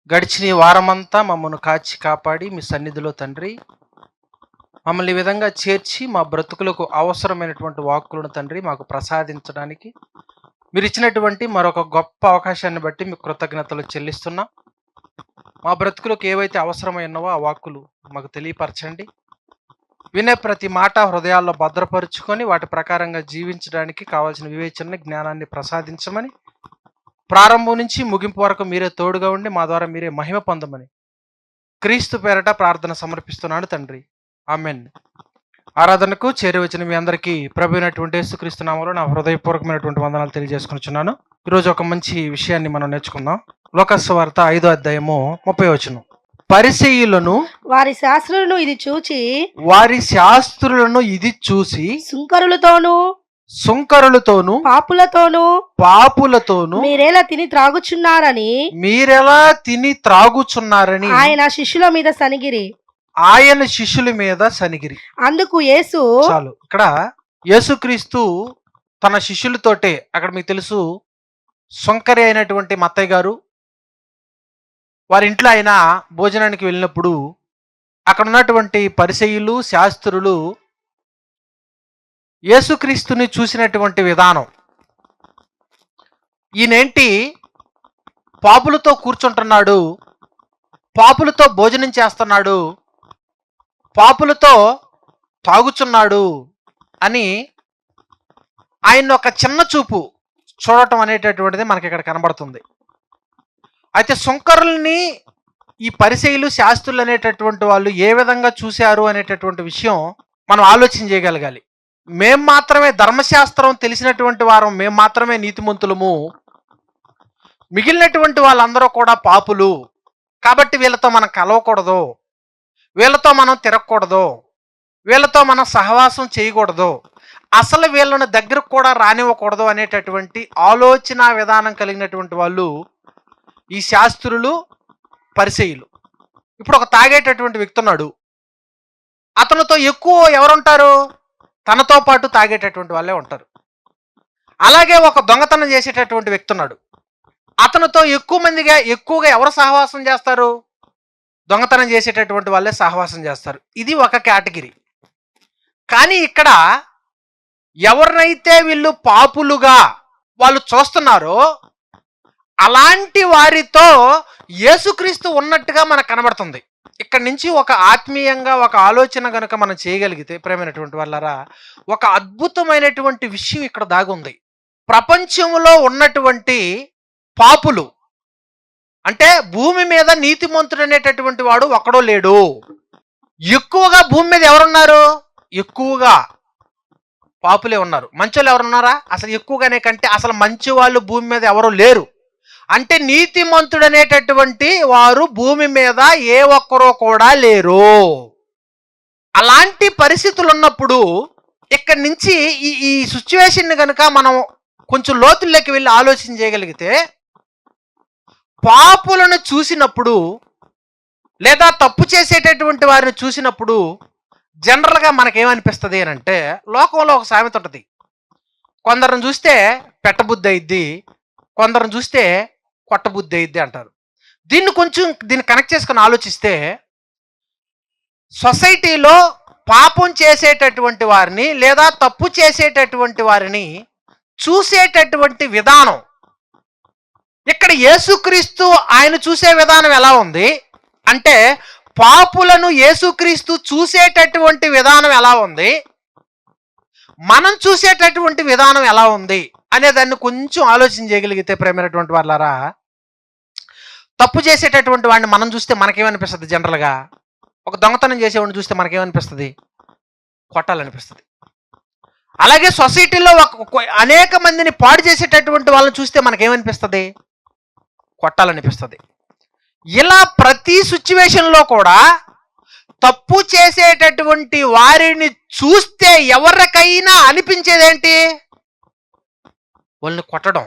గడిచిన ఈ వారమంతా మమ్మల్ని కాచి కాపాడి మీ సన్నిధిలో తండ్రి మమ్మల్ని ఈ విధంగా చేర్చి మా బ్రతుకులకు అవసరమైనటువంటి వాక్కులను తండ్రి మాకు ప్రసాదించడానికి మీరు ఇచ్చినటువంటి మరొక గొప్ప అవకాశాన్ని బట్టి మీకు కృతజ్ఞతలు చెల్లిస్తున్నాం. మా బ్రతుకులకు ఏవైతే అవసరమైనవో ఆ వాక్కులు మాకు తెలియపరచండి. వినే ప్రతి మాట హృదయాల్లో భద్రపరుచుకొని వాటి ప్రకారంగా జీవించడానికి కావాల్సిన వివేచనని, జ్ఞానాన్ని ప్రసాదించమని, ప్రారంభం నుంచి ముగింపు వరకు మీరే తోడుగా ఉండి మా ద్వారా మీరే మహిమ పొందమని క్రీస్తు పేరట ప్రార్థన సమర్పిస్తున్నాను తండ్రి. ఆమెన్. ఆరాధనకు చేరువచ్చిన మీ అందరికీ ప్రభు అయినటువంటి యేసుక్రీస్తు నామములో నా హృదయపూర్వకమైనటువంటి వందనాలు తెలియజేసుకుంటున్నాను. ఈరోజు ఒక మంచి విషయాన్ని మనం నేర్చుకుందాం. లోకాసు వార్త 5వ అధ్యాయము 30వ వచనం. పరిసయ్యులను వారి శాస్త్రులను ఇది చూచి సుంకరులతోనూ పాపులతోనూ మీరెలా తిని త్రాగుచున్నారని ఆయన శిష్యుల మీద సనిగిరి. అందుకు యేసు, చాలు ఇక్కడ యేసుక్రీస్తు తన శిష్యులతోటే, అక్కడ మీకు తెలుసు సొంకరి అయినటువంటి మత్తయ్య గారు వారి ఇంట్లో ఆయన భోజనానికి వెళ్ళినప్పుడు అక్కడ ఉన్నటువంటి పరిసయ్యులు, శాస్త్రులు యేసుక్రీస్తుని చూసినటువంటి విధానం, ఈయనేంటి పాపులతో కూర్చుంటున్నాడు, పాపులతో భోజనం చేస్తున్నాడు, పాపులతో తాగుచున్నాడు అని ఆయన ఒక చిన్న చూపు చూడటం అనేటటువంటిది మనకి ఇక్కడ కనబడుతుంది. అయితే సుంకరుల్ని ఈ పరిసయ్యులు, శాస్త్రులు అనేటటువంటి వాళ్ళు ఏ విధంగా చూశారు అనేటటువంటి విషయం మనం ఆలోచన చేయగలగాలి. మేం మాత్రమే ధర్మశాస్త్రం తెలిసినటువంటి వారం, మేం మాత్రమే నీతిమంతులము, మిగిలినటువంటి వాళ్ళందరూ కూడా పాపులు, కాబట్టి వీళ్ళతో మనం కలవకూడదు, వీళ్ళతో మనం తిరగకూడదు, వీళ్ళతో మనం సహవాసం చేయకూడదు అసలు వీళ్ళని దగ్గరకు కూడా రానివ్వకూడదు అనేటటువంటి ఆలోచన విధానం కలిగినటువంటి వాళ్ళు ఈ శాస్త్రులు, పరిసయ్యులు. ఇప్పుడు ఒక తాగేటటువంటి వ్యక్తి ఉన్నాడు, అతనితో ఎక్కువ ఎవరుంటారు? తనతో పాటు తాగేటటువంటి వాళ్ళే ఉంటారు. అలాగే ఒక దొంగతనం చేసేటటువంటి వ్యక్తి ఉన్నాడు, అతనితో ఎక్కువగా ఎవరు సహవాసం చేస్తారు? దొంగతనం చేసేటటువంటి వాళ్ళే సహవాసం చేస్తారు. ఇది ఒక కేటగిరీ. కానీ ఇక్కడ ఎవరినైతే వీళ్ళు పాపులుగా వాళ్ళు చూస్తున్నారో అలాంటి వారితో యేసుక్రీస్తు ఉన్నట్టుగా మనకు కనబడుతుంది. ఇక్కడ నుంచి ఒక ఆత్మీయంగా ఒక ఆలోచన గనుక మనం చేయగలిగితే ప్రేమైనటువంటి వాళ్ళారా, ఒక అద్భుతమైనటువంటి విషయం ఇక్కడ దాగుంది. ప్రపంచంలో ఉన్నటువంటి పాపులు అంటే భూమి మీద నీతిమంతుడు అనేటటువంటి వాడు ఒక్కడో లేడు. ఎక్కువగా భూమి మీద ఎవరున్నారు? ఎక్కువగా పాపులే ఉన్నారు. మంచోళ్ళు ఎవరున్నారా? అసలు ఎక్కువగానే కంటే అసలు మంచి వాళ్ళు భూమి మీద ఎవరు లేరు. అంటే నీతిమంతుడు అనేటటువంటి వారు భూమి మీద ఏ ఒక్కరో కూడా లేరు. అలాంటి పరిస్థితులు ఉన్నప్పుడు ఇక్కడి నుంచి ఈ సిచ్యువేషన్ కనుక మనం కొంచెం లోతుల్లోకి వెళ్ళి ఆలోచన చేయగలిగితే, పాపులను చూసినప్పుడు లేదా తప్పు చేసేటటువంటి వారిని చూసినప్పుడు జనరల్గా మనకేమనిపిస్తుంది అని అంటే, లోకంలో ఒక సామెత ఉంటుంది, కొందరిని చూస్తే పెట్టబుద్ధి అయిద్ది, కొందరిని చూస్తే కొట్టబుద్ధి అయిద్ది అంటారు. దీన్ని కనెక్ట్ చేసుకుని ఆలోచిస్తే, సొసైటీలో పాపం చేసేటటువంటి వారిని లేదా తప్పు చేసేటటువంటి వారిని చూసేటటువంటి విధానం, ఇక్కడ యేసుక్రీస్తు ఆయన చూసే విధానం ఎలా ఉంది అంటే, పాపులను యేసుక్రీస్తు చూసేటటువంటి విధానం ఎలా ఉంది, మనం చూసేటటువంటి విధానం ఎలా ఉంది అనే దాన్ని కొంచెం ఆలోచన చేయగలిగితే ప్రేమైనటువంటి వాళ్ళారా, తప్పు చేసేటటువంటి వాడిని మనం చూస్తే మనకేమనిపిస్తుంది? జనరల్గా ఒక దొంగతనం చేసేవాడిని చూస్తే మనకేమనిపిస్తుంది? కొట్టాలనిపిస్తుంది. అలాగే సొసైటీలో అనేక మందిని పాడు చేసేటటువంటి వాళ్ళని చూస్తే మనకేమనిపిస్తుంది? కొట్టాలనిపిస్తుంది. ఇలా ప్రతి సిచ్యువేషన్లో కూడా తప్పు చేసేటటువంటి వారిని చూస్తే ఎవరికైనా అనిపించేదేంటి? వాళ్ళని కొట్టడం.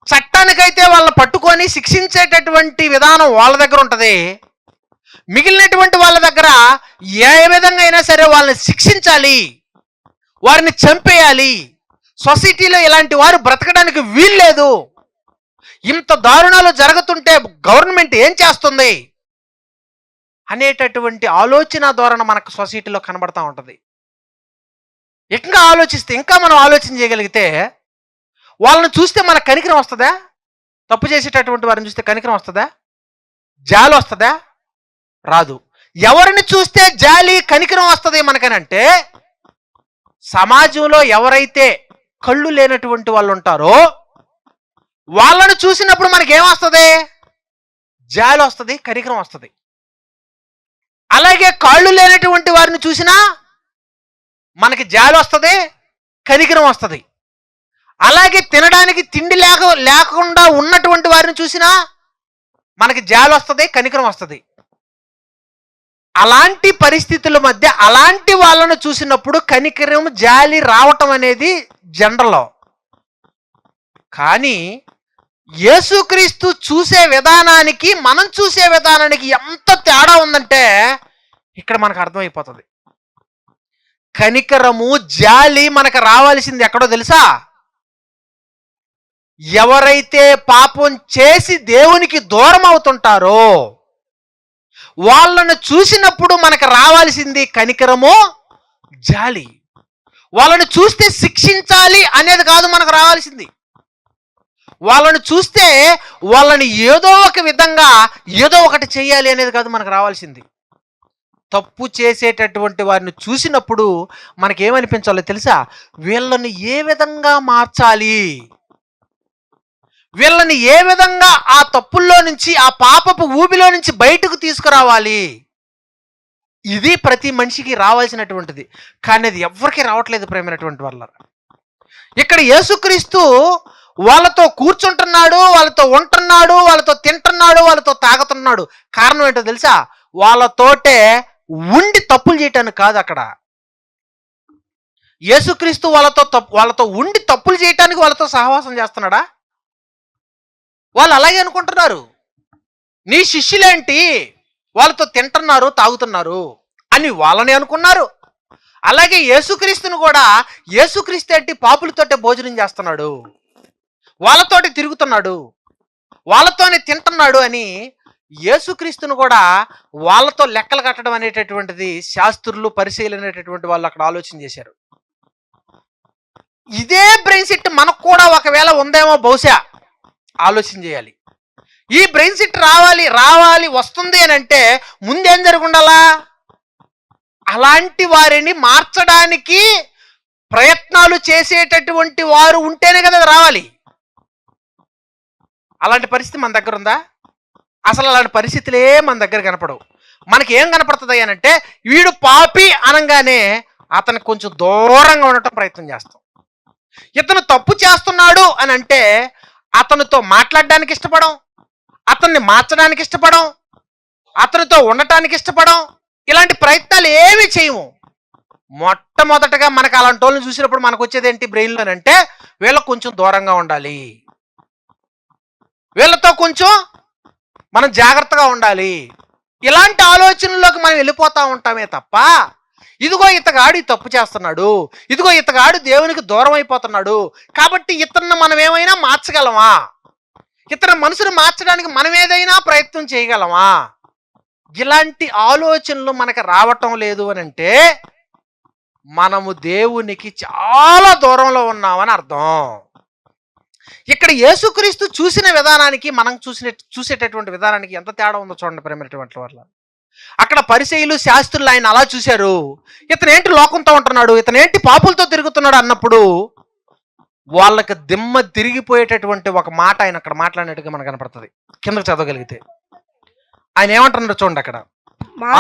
చట్టానికైతే వాళ్ళని పట్టుకొని శిక్షించేటటువంటి విధానం వాళ్ళ దగ్గర ఉంటుంది. మిగిలినటువంటి వాళ్ళ దగ్గర ఏ విధంగా అయినా సరే వాళ్ళని శిక్షించాలి, వారిని చంపేయాలి, సొసైటీలో ఇలాంటి వారు బ్రతకడానికి వీల్లేదు, ఇంత దారుణాలు జరుగుతుంటే గవర్నమెంట్ ఏం చేస్తుంది అనేటటువంటి ఆలోచన ధోరణ మనకు సొసైటీలో కనబడతా ఉంటుంది. ఇంకా ఆలోచిస్తే, ఇంకా మనం ఆలోచన చేయగలిగితే, వాళ్ళని చూస్తే మనకు కనికరం వస్తుందా? తప్పు చేసేటటువంటి వారిని చూస్తే కనికరం వస్తుందా? జాలి వస్తుందా? రాదు. ఎవరిని చూస్తే జాలి కనికరం వస్తుంది మనకనంటే, సమాజంలో ఎవరైతే కళ్ళు లేనటువంటి వాళ్ళు ఉంటారో వాళ్ళను చూసినప్పుడు మనకి ఏమొస్తుంది? జాలి వస్తుంది, కనికరం వస్తుంది. అలాగే కాళ్ళు లేనటువంటి వారిని చూసినా మనకి జాలి వస్తుంది, కనికరం వస్తుంది. అలాగే తినడానికి తిండి లేకుండా ఉన్నటువంటి వారిని చూసినా మనకి జాలి వస్తుంది, కనికరం వస్తుంది. అలాంటి పరిస్థితుల మధ్య అలాంటి వాళ్ళను చూసినప్పుడు కనికరం, జాలి రావటం అనేది జనరల్. కానీ యేసుక్రీస్తు చూసే విధానానికి మనం చూసే విధానానికి ఎంత తేడా ఉందంటే ఇక్కడ మనకు అర్థమైపోతుంది. కనికరము, జాలి మనకు రావాల్సింది ఎక్కడో తెలుసా? ఎవరైతే పాపం చేసి దేవునికి దూరం అవుతుంటారో వాళ్ళను చూసినప్పుడు మనకు రావాల్సింది కనికరము, జాలి. వాళ్ళని చూస్తే శిక్షించాలి అనేది కాదు మనకు రావాల్సింది. వాళ్ళని చూస్తే వాళ్ళని ఏదో ఒక విధంగా ఏదో ఒకటి చేయాలి అనేది కాదు మనకు రావాల్సింది. తప్పు చేసేటటువంటి వారిని చూసినప్పుడు మనకేమనిపించాలో తెలుసా? వీళ్ళని ఏ విధంగా మార్చాలి, వీళ్ళని ఏ విధంగా ఆ తప్పుల్లో నుంచి, ఆ పాపపు ఊబిలో నుంచి బయటకు తీసుకురావాలి. ఇది ప్రతి మనిషికి రావాల్సినటువంటిది. కానీ అది ఎవరికి రావట్లేదు ప్రేమైనటువంటి వాళ్ళ. ఇక్కడ యేసుక్రీస్తు వాళ్ళతో కూర్చుంటున్నాడు, వాళ్ళతో ఉంటున్నాడు, వాళ్ళతో తింటున్నాడు, వాళ్ళతో తాగుతున్నాడు. కారణం ఏంటో తెలుసా? వాళ్ళతోటే ఉండి తప్పులు చేయటానికి కాదు. అక్కడ యేసుక్రీస్తు వాళ్ళతో ఉండి తప్పులు చేయటానికి వాళ్ళతో సహవాసం చేస్తున్నాడా? వాళ్ళు అలాగే అనుకుంటున్నారు. నీ శిష్యులేంటి వాళ్ళతో తింటున్నారు తాగుతున్నారు అని వాళ్ళని అనుకున్నారు. అలాగే యేసుక్రీస్తును కూడా యేసుక్రీస్తు ఏంటి పాపులతోటే భోజనం చేస్తున్నాడు, వాళ్ళతోటి తిరుగుతున్నాడు, వాళ్ళతోనే తింటున్నాడు అని యేసుక్రీస్తును కూడా వాళ్ళతో లెక్కలు కట్టడం అనేటటువంటిది శాస్త్రులు పరిశీలన అనేటటువంటి వాళ్ళు అక్కడ ఆలోచన చేశారు. ఇదే బ్రెయిన్ సెట్ మనకు కూడా ఒకవేళ ఉందేమో బహుశా ఆలోచన చేయాలి. ఈ బ్రెయిన్ సెట్ రావాలి వస్తుంది అని అంటే ముందేం జరుగుండాలా? అలాంటి వారిని మార్చడానికి ప్రయత్నాలు చేసేటటువంటి వారు ఉంటేనే కదా అది రావాలి. అలాంటి పరిస్థితి మన దగ్గర ఉందా? అసలు అలాంటి పరిస్థితులే మన దగ్గర కనపడవు. మనకి ఏం కనపడుతుంది అని అంటే వీడు పాపి అనగానే అతనికి కొంచెం దూరంగా ఉండటం ప్రయత్నం చేస్తాం. ఇతను తప్పు చేస్తున్నాడు అని అంటే అతనితో మాట్లాడడానికి ఇష్టపడం, అతన్ని మార్చడానికి ఇష్టపడం, అతనితో ఉండటానికి ఇష్టపడం. ఇలాంటి ప్రయత్నాలు ఏమి చేయము. మొట్టమొదటగా మనకు అలాంటి వాళ్ళని చూసినప్పుడు మనకు వచ్చేది ఏంటి బ్రెయిన్లో అంటే వీళ్ళకు కొంచెం దూరంగా ఉండాలి, వీళ్ళతో కొంచెం మనం జాగ్రత్తగా ఉండాలి. ఇలాంటి ఆలోచనల్లోకి మనం వెళ్ళిపోతూ ఉంటామే తప్ప ఇదిగో ఇతగాడు తప్పు చేస్తున్నాడు, ఇదిగో ఇతగాడు దేవునికి దూరం అయిపోతున్నాడు కాబట్టి ఇతన్ని మనం ఏమైనా మార్చగలమా, ఇతర మనసును మార్చడానికి మనం ఏదైనా ప్రయత్నం చేయగలమా? ఇలాంటి ఆలోచనలు మనకు రావటం లేదు అని అంటే మనము దేవునికి చాలా దూరంలో ఉన్నామని అర్థం. ఇక్కడ యేసుక్రీస్తు చూసిన విధానానికి మనం చూసేటటువంటి విధానానికి ఎంత తేడా ఉందో చూడండి ప్రేమైనటువంటి వాళ్ళ. అక్కడ పరిసయ్యులు శాస్త్రులు ఆయన అలా చూశారు, ఇతనేంటి లోకంతో ఉంటున్నాడు, ఇతనేంటి పాపులతో తిరుగుతున్నాడు అన్నప్పుడు వాళ్ళకి దిమ్మ తిరిగిపోయేటటువంటి ఒక మాట ఆయన అక్కడ మాట్లాడినట్టుగా మనకు కనపడుతుంది. కిందకు చదవగలిగితే ఆయన ఏమంటున్నాడు చూడండి అక్కడ.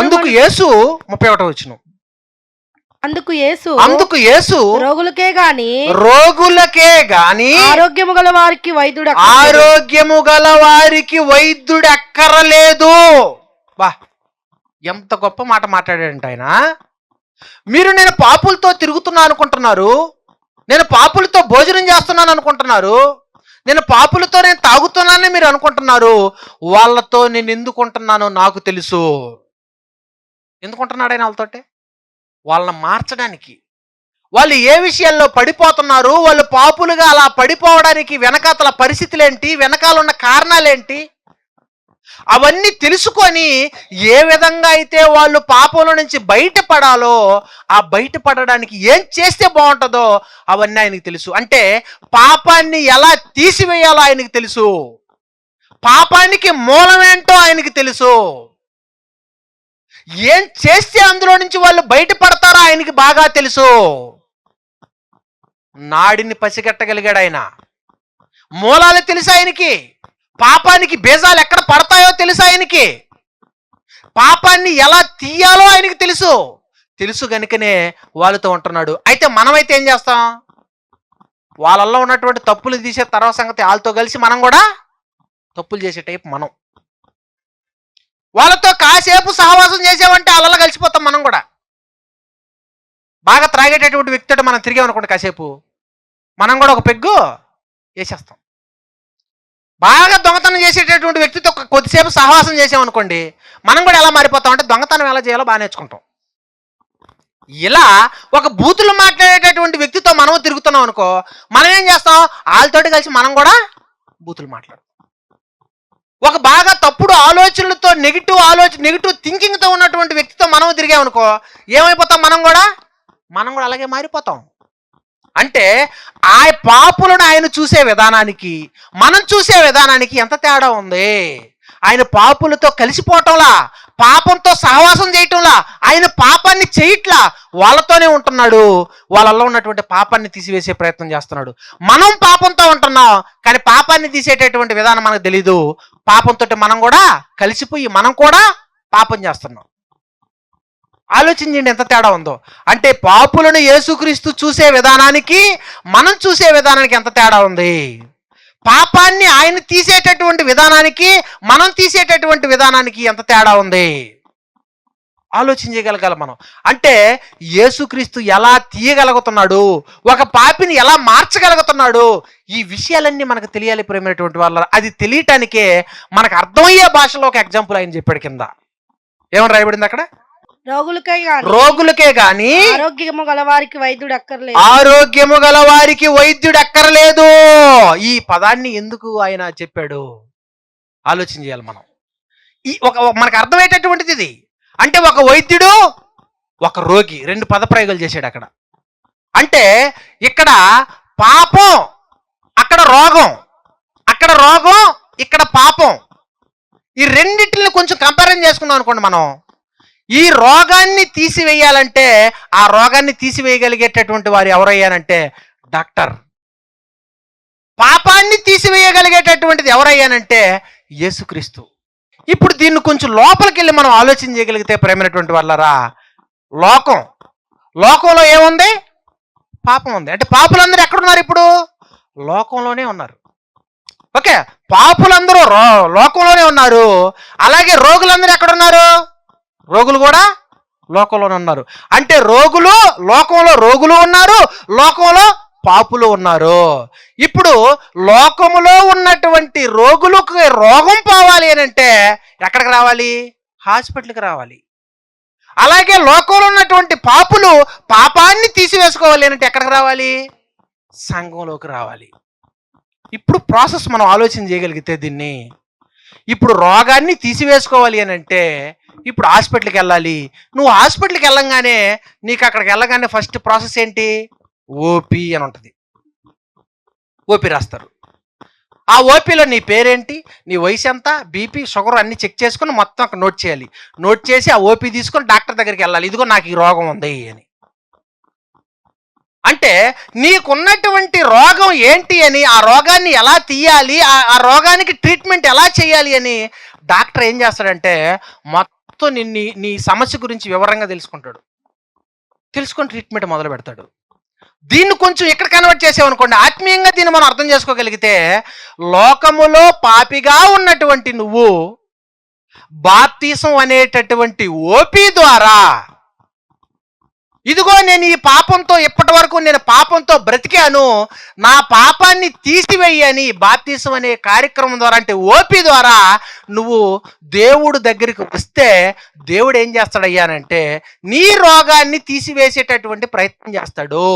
అందుకు యేసు 31 వచనం, అందుకు యేసు రోగులకే గాని ఆరోగ్యము గల వారికి వైద్యుడు అక్కరలేదు. బా ఎంత గొప్ప మాట మాట్లాడాడంటే ఆయన. మీరు నేను పాపులతో తిరుగుతున్నా అనుకుంటున్నారు, నేను పాపులతో భోజనం చేస్తున్నాను అనుకుంటున్నారు, నేను పాపులతో నేను తాగుతున్నానని మీరు అనుకుంటున్నారు. వాళ్ళతో నేను ఎందుకుంటున్నానో నాకు తెలుసు. ఎందుకుంటున్నాడు ఆయన వాళ్ళతోటే? వాళ్ళని మార్చడానికి. వాళ్ళు ఏ విషయాల్లో పడిపోతున్నారు, వాళ్ళు పాపులుగా అలా పడిపోవడానికి వెనకాతల పరిస్థితులేంటి, వెనకాల ఉన్న కారణాలేంటి, అవన్నీ తెలుసుకొని ఏ విధంగా అయితే వాళ్ళు పాపంలో నుంచి బయటపడాలో ఆ బయటపడడానికి ఏం చేస్తే బాగుంటుందో అవన్నీ ఆయనకి తెలుసు. అంటే పాపాన్ని ఎలా తీసివేయాలో ఆయనకి తెలుసు, పాపానికి మూలమేంటో ఆయనకి తెలుసు, ఏం చేస్తే అందులో నుంచి వాళ్ళు బయటపడతారో ఆయనకి బాగా తెలుసు. నాడిని పసిగట్టగలిగాడు ఆయన. మూలాలు తెలుసు ఆయనకి, పాపానికి బీజాలు ఎక్కడ పడతాయో తెలుసు ఆయనకి, పాపాన్ని ఎలా తీయాలో ఆయనకి తెలుసు కనుకనే వాళ్ళతో ఉంటున్నాడు. అయితే మనమైతే ఏం చేస్తాం? వాళ్ళల్లో ఉన్నటువంటి తప్పులు తీసే తర్వాత సంగతి, వాళ్ళతో కలిసి మనం కూడా తప్పులు చేసే టైపు మనం. వాళ్ళతో కాసేపు సహవాసం చేసామంటే వాళ్ళలో కలిసిపోతాం మనం కూడా. బాగా త్రాగేటటువంటి వ్యక్తితో మనం తిరిగామనుకోండి కాసేపు, మనం కూడా ఒక పెగ్గు వేసేస్తాం. బాగా దొంగతనం చేసేటటువంటి వ్యక్తితో కొద్దిసేపు సహవాసం చేసామనుకోండి, మనం కూడా ఎలా మారిపోతాం అంటే దొంగతనం ఎలా చేయాలో బాగా నేర్చుకుంటాం. ఇలా ఒక బూతులు మాట్లాడేటటువంటి వ్యక్తితో మనం తిరుగుతున్నాం అనుకో, మనం ఏం చేస్తాం? వాళ్ళతోటి కలిసి మనం కూడా బూతులు మాట్లాడతాం. ఒక బాగా తప్పుడు ఆలోచనలతో నెగిటివ్ థింకింగ్తో ఉన్నటువంటి వ్యక్తితో మనం తిరిగామనుకో ఏమైపోతాం? మనం కూడా అలాగే మారిపోతాం. అంటే ఆ పాపులను ఆయన చూసే విధానానికి మనం చూసే విధానానికి ఎంత తేడా ఉంది. ఆయన పాపులతో కలిసిపోవటంలా, పాపంతో సహవాసం చేయటంలా, ఆయన పాపాన్ని చేయట్లా, వాళ్ళతోనే ఉంటున్నాడు. వాళ్ళల్లో ఉన్నటువంటి పాపాన్ని తీసివేసే ప్రయత్నం చేస్తున్నాడు. మనం పాపంతో ఉంటున్నాం కానీ పాపాన్ని తీసేటటువంటి విధానం మనకు తెలీదు. పాపంతో మనం కూడా కలిసిపోయి మనం కూడా పాపం చేస్తున్నాం. ఆలోచించండి ఎంత తేడా ఉందో. అంటే పాపులను యేసుక్రీస్తు చూసే విధానానికి మనం చూసే విధానానికి ఎంత తేడా ఉంది. పాపాన్ని ఆయన తీసేటటువంటి విధానానికి మనం తీసేటటువంటి విధానానికి ఎంత తేడా ఉంది. ఆలోచన చేయగలగాల మనం. అంటే యేసుక్రీస్తు ఎలా తీయగలుగుతున్నాడు, ఒక పాపిని ఎలా మార్చగలుగుతున్నాడు, ఈ విషయాలన్నీ మనకు తెలియాలి ప్రేమైనటువంటి వాళ్ళ. అది తెలియటానికే మనకు అర్థమయ్యే భాషలో ఒక ఎగ్జాంపుల్ ఆయన చెప్పాడు కింద. ఏమని రాయబడింది అక్కడ? రోగులకే గాని ఆరోగ్యము గలవారికి వైద్యుడు అక్కర్లేదు. ఆరోగ్యము గల వారికి వైద్యుడు అక్కర్లేదు. ఈ పదాన్ని ఎందుకు ఆయన చెప్పాడు ఆలోచన చేయాలి మనం. ఈ మనకు అర్థమయ్యేటటువంటిది ఇది. అంటే ఒక వైద్యుడు, ఒక రోగి, రెండు పదప్రయోగాలు చేశాడు అక్కడ. అంటే ఇక్కడ పాపం, అక్కడ రోగం, అక్కడ రోగం, ఇక్కడ పాపం. ఈ రెండింటిని కొంచెం కంపారిజన్ చేసుకున్నాం అనుకోండి మనం. ఈ రోగాన్ని తీసివేయాలంటే, ఆ రోగాన్ని తీసివేయగలిగేటటువంటి వారు ఎవరయ్యానంటే డాక్టర్. పాపాన్ని తీసివేయగలిగేటటువంటిది ఎవరయ్యానంటే యేసుక్రీస్తు. ఇప్పుడు దీన్ని కొంచెం లోపలికి వెళ్ళి మనం ఆలోచన చేయగలిగితే ప్రేమైనటువంటి వాళ్ళరా, లోకంలో ఏముంది? పాపం ఉంది. అంటే పాపులందరూ ఎక్కడున్నారు? ఇప్పుడు లోకంలోనే ఉన్నారు. ఓకే, పాపులందరూ లోకంలోనే ఉన్నారు. అలాగే రోగులందరూ ఎక్కడున్నారు? రోగులు కూడా లోకంలోనే ఉన్నారు. అంటే లోకంలో రోగులు ఉన్నారు, లోకంలో పాపులు ఉన్నారు. ఇప్పుడు లోకములో ఉన్నటువంటి రోగులకు రోగం పోవాలి అని అంటే ఎక్కడికి రావాలి? హాస్పిటల్కి రావాలి. అలాగే లోకంలో ఉన్నటువంటి పాపులు పాపాన్ని తీసివేసుకోవాలి అంటే ఎక్కడికి రావాలి? సంఘంలోకి రావాలి. ఇప్పుడు ప్రాసెస్ మనం ఆలోచన చేయగలిగితే దీన్ని, ఇప్పుడు రోగాన్ని తీసివేసుకోవాలి అని అంటే ఇప్పుడు హాస్పిటల్కి వెళ్ళాలి. నువ్వు హాస్పిటల్కి వెళ్ళంగానే నీకు అక్కడికి వెళ్ళగానే ఫస్ట్ ప్రాసెస్ ఏంటి? ఓపీ అని ఉంటుంది. ఓపీ రాస్తారు. ఆ ఓపీలో నీ పేరేంటి, నీ వయసు ఎంత, బీపీ, షుగర్ అన్ని చెక్ చేసుకుని మొత్తం అక్కడ నోట్ చేయాలి. నోట్ చేసి ఆ ఓపీ తీసుకొని డాక్టర్ దగ్గరికి వెళ్ళాలి. ఇదిగో నాకు ఈ రోగం ఉంది అని. అంటే నీకున్నటువంటి రోగం ఏంటి అని, ఆ రోగాన్ని ఎలా తీయాలి, ఆ రోగానికి ట్రీట్మెంట్ ఎలా చేయాలి అని డాక్టర్ ఏం చేస్తాడంటే మొత్తం నీ సమస్య గురించి వివరంగా తెలుసుకొని ట్రీట్మెంట్ మొదలు పెడతాడు. దీన్ని కొంచెం ఇక్కడ కన్వర్ట్ చేసామనుకోండి, ఆత్మీయంగా దీన్ని మనం అర్థం చేసుకోగలిగితే, లోకములో పాపిగా ఉన్నటువంటి నువ్వు బాప్తీసం అనేటటువంటి ఓపీ ద్వారా, ఇదిగో నేను ఈ పాపంతో ఇప్పటి వరకు నేను పాపంతో బ్రతికాను, నా పాపాన్ని తీసివేయని బాప్తీసం అనే కార్యక్రమం ద్వారా, అంటే ఓపీ ద్వారా నువ్వు దేవుడు దగ్గరికి వస్తే దేవుడు ఏం చేస్తాడయ్యానంటే నీ రోగాన్ని తీసివేసేటటువంటి ప్రయత్నం చేస్తాడు.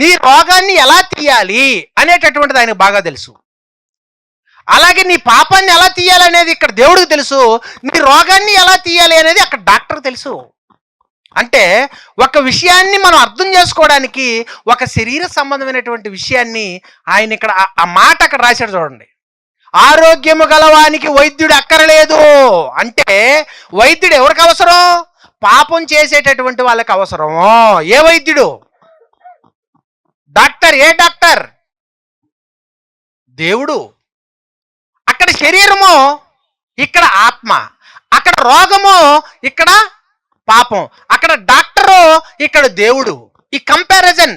నీ రోగాన్ని ఎలా తీయాలి అనేటటువంటిది ఆయనకు బాగా తెలుసు. అలాగే నీ పాపాన్ని ఎలా తీయాలి అనేది ఇక్కడ దేవుడికి తెలుసు. నీ రోగాన్ని ఎలా తీయాలి అనేది అక్కడ డాక్టర్ తెలుసు. అంటే ఒక విషయాన్ని మనం అర్థం చేసుకోవడానికి ఒక శరీర సంబంధమైనటువంటి విషయాన్ని ఆయన ఇక్కడ ఆ మాట అక్కడ రాశాడు చూడండి. ఆరోగ్యము గలవానికి వైద్యుడు అక్కరలేదు. అంటే వైద్యుడు ఎవరికి అవసరం? పాపం చేసేటటువంటి వాళ్ళకి అవసరం. ఏ వైద్యుడు? డాక్టర్. ఏ డాక్టర్? దేవుడు. అక్కడ శరీరము, ఇక్కడ ఆత్మ. అక్కడ రోగము, ఇక్కడ పాపం. అక్కడ డాక్టరు, ఇక్కడ దేవుడు. ఈ కంపారిజన్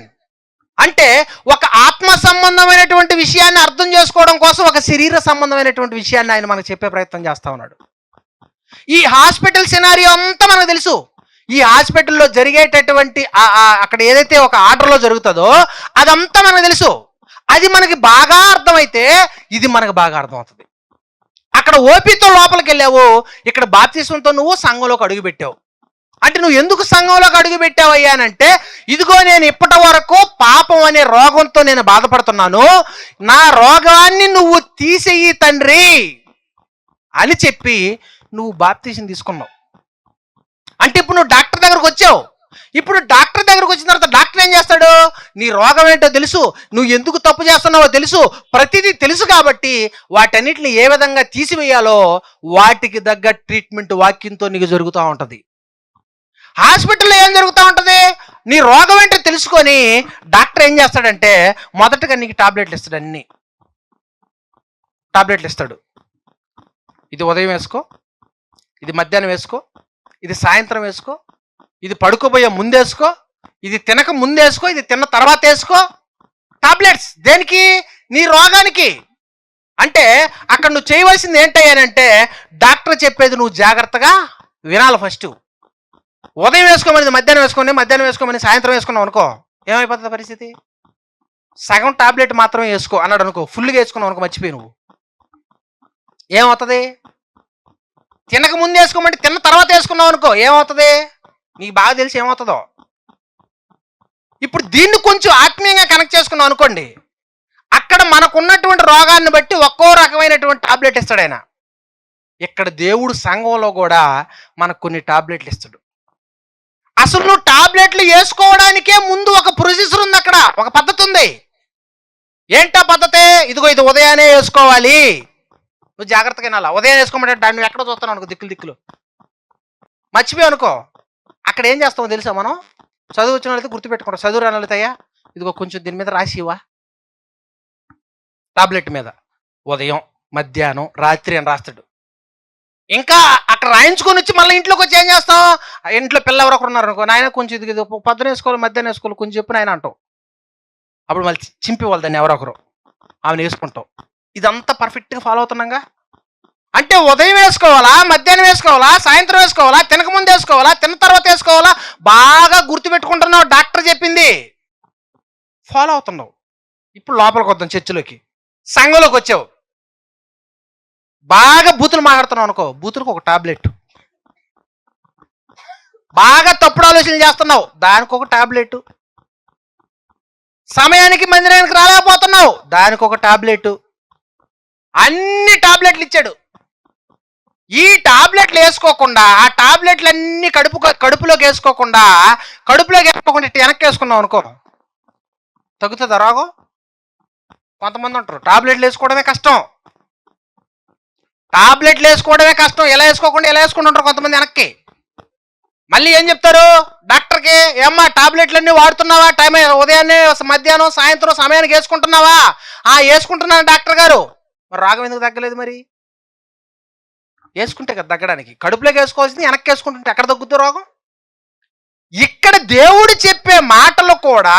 అంటే ఒక ఆత్మ సంబంధమైనటువంటి విషయాన్ని అర్థం చేసుకోవడం కోసం ఒక శరీర సంబంధమైనటువంటి విషయాన్ని ఆయన మనకు చెప్పే ప్రయత్నం చేస్తా ఉన్నాడు. ఈ హాస్పిటల్ సినారియో అంతా మనకు తెలుసు. ఈ హాస్పిటల్లో జరిగేటటువంటి అక్కడ ఏదైతే ఒక ఆర్డర్లో జరుగుతుందో అదంతా మనకు తెలుసు. అది మనకి బాగా అర్థమైతే ఇది మనకు బాగా అర్థమవుతుంది. అక్కడ ఓపీతో లోపలికి వెళ్ళావు, ఇక్కడ బాప్తిస్మంతో నువ్వు సంఘంలోకి అడుగు పెట్టావు. అంటే నువ్వు ఎందుకు సంఘంలోకి అడుగు పెట్టావయ్యానంటే, ఇదిగో నేను ఇప్పటి వరకు పాపం అనే రోగంతో నేను బాధపడుతున్నాను, నా రోగాన్ని నువ్వు తీసేయి తండ్రి అని చెప్పి నువ్వు బాప్తిసం తీసుకున్నావు. అంటే ఇప్పుడు నువ్వు డాక్టర్ దగ్గరకు వచ్చావు. ఇప్పుడు డాక్టర్ దగ్గరకు వచ్చిన తర్వాత డాక్టర్ ఏం చేస్తాడు? నీ రోగం ఏంటో తెలుసు, నువ్వు ఎందుకు తప్పు చేస్తున్నావో తెలుసు, ప్రతిదీ తెలుసు. కాబట్టి వాటన్నిటిని ఏ విధంగా తీసివేయాలో వాటికి తగ్గ ట్రీట్మెంట్ వాక్యంతో నీకు జరుగుతూ ఉంటుంది. హాస్పిటల్లో ఏం జరుగుతూ ఉంటుంది? నీ రోగం ఏంటో తెలుసుకొని డాక్టర్ ఏం చేస్తాడంటే మొదటగా నీకు టాబ్లెట్లు ఇస్తాడు. అన్ని టాబ్లెట్లు ఇస్తాడు. ఇది ఉదయం వేసుకో, ఇది మధ్యాహ్నం వేసుకో, ఇది సాయంత్రం వేసుకో, ఇది పడుకోబోయే ముందేసుకో, ఇది తినక ముందేసుకో, ఇది తిన్న తర్వాత వేసుకో. టాబ్లెట్స్ దేనికి? నీ రోగానికి. అంటే అక్కడ నువ్వు చేయవలసింది ఏంటయ్యానంటే డాక్టర్ చెప్పేది నువ్వు జాగ్రత్తగా వినాలి. ఫస్ట్ ఉదయం వేసుకోమని మధ్యాహ్నం వేసుకోమని సాయంత్రం వేసుకున్నావు అనుకో, ఏమైపోతుంది పరిస్థితి? సగం టాబ్లెట్ మాత్రం వేసుకో అన్నాడు అనుకో, ఫుల్గా వేసుకున్నావు అనుకో, మర్చిపోయి నువ్వు ఏమవుతుంది? తినక ముందు వేసుకోమంటే తిన్న తర్వాత వేసుకున్నావు అనుకో, ఏమవుతుంది? నీకు బాగా తెలిసి ఏమవుతుందో. ఇప్పుడు దీన్ని కొంచెం ఆత్మీయంగా కనెక్ట్ చేసుకున్నాం అనుకోండి, అక్కడ మనకున్నటువంటి రోగాన్ని బట్టి ఒక్కో రకమైనటువంటి టాబ్లెట్ ఇస్తాడు ఆయన. ఇక్కడ దేవుడు సంఘంలో కూడా మనకు కొన్ని టాబ్లెట్లు ఇస్తాడు. అసలు నువ్వు టాబ్లెట్లు వేసుకోవడానికే ముందు ఒక ప్రొసీజర్ ఉంది, అక్కడ ఒక పద్ధతి ఉంది. ఏంటా పద్ధతి? ఇదిగో ఇది ఉదయాన్నే వేసుకోవాలి, నువ్వు జాగ్రత్తగా వినాలా. ఉదయం వేసుకోమంటే దాన్ని నువ్వు ఎక్కడ చూస్తున్నావు అనుకో, దిక్కులు మర్చిపోయి అనుకో, అక్కడ ఏం చేస్తామో తెలుసా? మనం చదువు వచ్చిన వాళ్ళైతే గుర్తుపెట్టుకుంటాం, చదువు రాని వాళ్ళైతే అయ్యా ఇదిగో కొంచెం దీని మీద రాసివా, టాబ్లెట్ మీద ఉదయం మధ్యాహ్నం రాత్రి అని రాస్తాడు. ఇంకా అక్కడ రాయించుకొని వచ్చి మళ్ళీ ఇంట్లోకి వచ్చి ఏం చేస్తాం? ఇంట్లో పిల్ల ఎవరొకరు ఉన్నారు అనుకో, నాయన కొంచెం ఇది పొద్దున వేసుకోవాలి మధ్యాహ్నం వేసుకోవాలి కొంచెం చెప్పు నాయన అంటావు. అప్పుడు మళ్ళీ చింపేవాళ్ళు దాన్ని ఎవరొకరు, ఆమెను వేసుకుంటావు. ఇదంతా పర్ఫెక్ట్గా ఫాలో అవుతున్నాగా. అంటే ఉదయం వేసుకోవాలా, మధ్యాహ్నం వేసుకోవాలా, సాయంత్రం వేసుకోవాలా, తినకముందు వేసుకోవాలా, తిన్న తర్వాత వేసుకోవాలా, బాగా గుర్తుపెట్టుకుంటున్నావు. డాక్టర్ చెప్పింది ఫాలో అవుతున్నావు. ఇప్పుడు లోపలికి వద్దాం, చర్చిలోకి, సంఘంలోకి వచ్చావు, బాగా బూతులు మాట్లాడుతున్నావు అనుకో, బూతులకు ఒక టాబ్లెట్. బాగా తప్పుడు ఆలోచనలు చేస్తున్నావు, దానికి ఒక టాబ్లెట్. సమయానికి మందిరానికి రాలేకపోతున్నావు, దానికి ఒక టాబ్లెట్. అన్ని టాబ్లెట్లు ఇచ్చాడు. ఈ టాబ్లెట్లు వేసుకోకుండా, ఆ టాబ్లెట్లన్నీ కడుపులోకి వేసుకోకుండా ఇట్లా వెనక్కి వేసుకున్నావు అనుకో, తగ్గుతుందా రోగం? కొంతమంది ఉంటారు టాబ్లెట్లు వేసుకోవడమే కష్టం, ఎలా వేసుకుంటుంటారు కొంతమంది వెనక్కి. మళ్ళీ ఏం చెప్తారు డాక్టర్కి, ఏమ్మా టాబ్లెట్లన్నీ వాడుతున్నావా, టైం ఉదయాన్నే మధ్యాహ్నం సాయంత్రం సమయానికి వేసుకుంటున్నావా? వేసుకుంటున్నాను డాక్టర్ గారు. మరి రోగం ఎందుకు తగ్గలేదు? మరి వేసుకుంటే కదా తగ్గడానికి. కడుపులోకి వేసుకోవాల్సింది వెనక్కి వేసుకుంటుంటే ఎక్కడ తగ్గుతుంది రోగం? ఇక్కడ దేవుడు చెప్పే మాటలు కూడా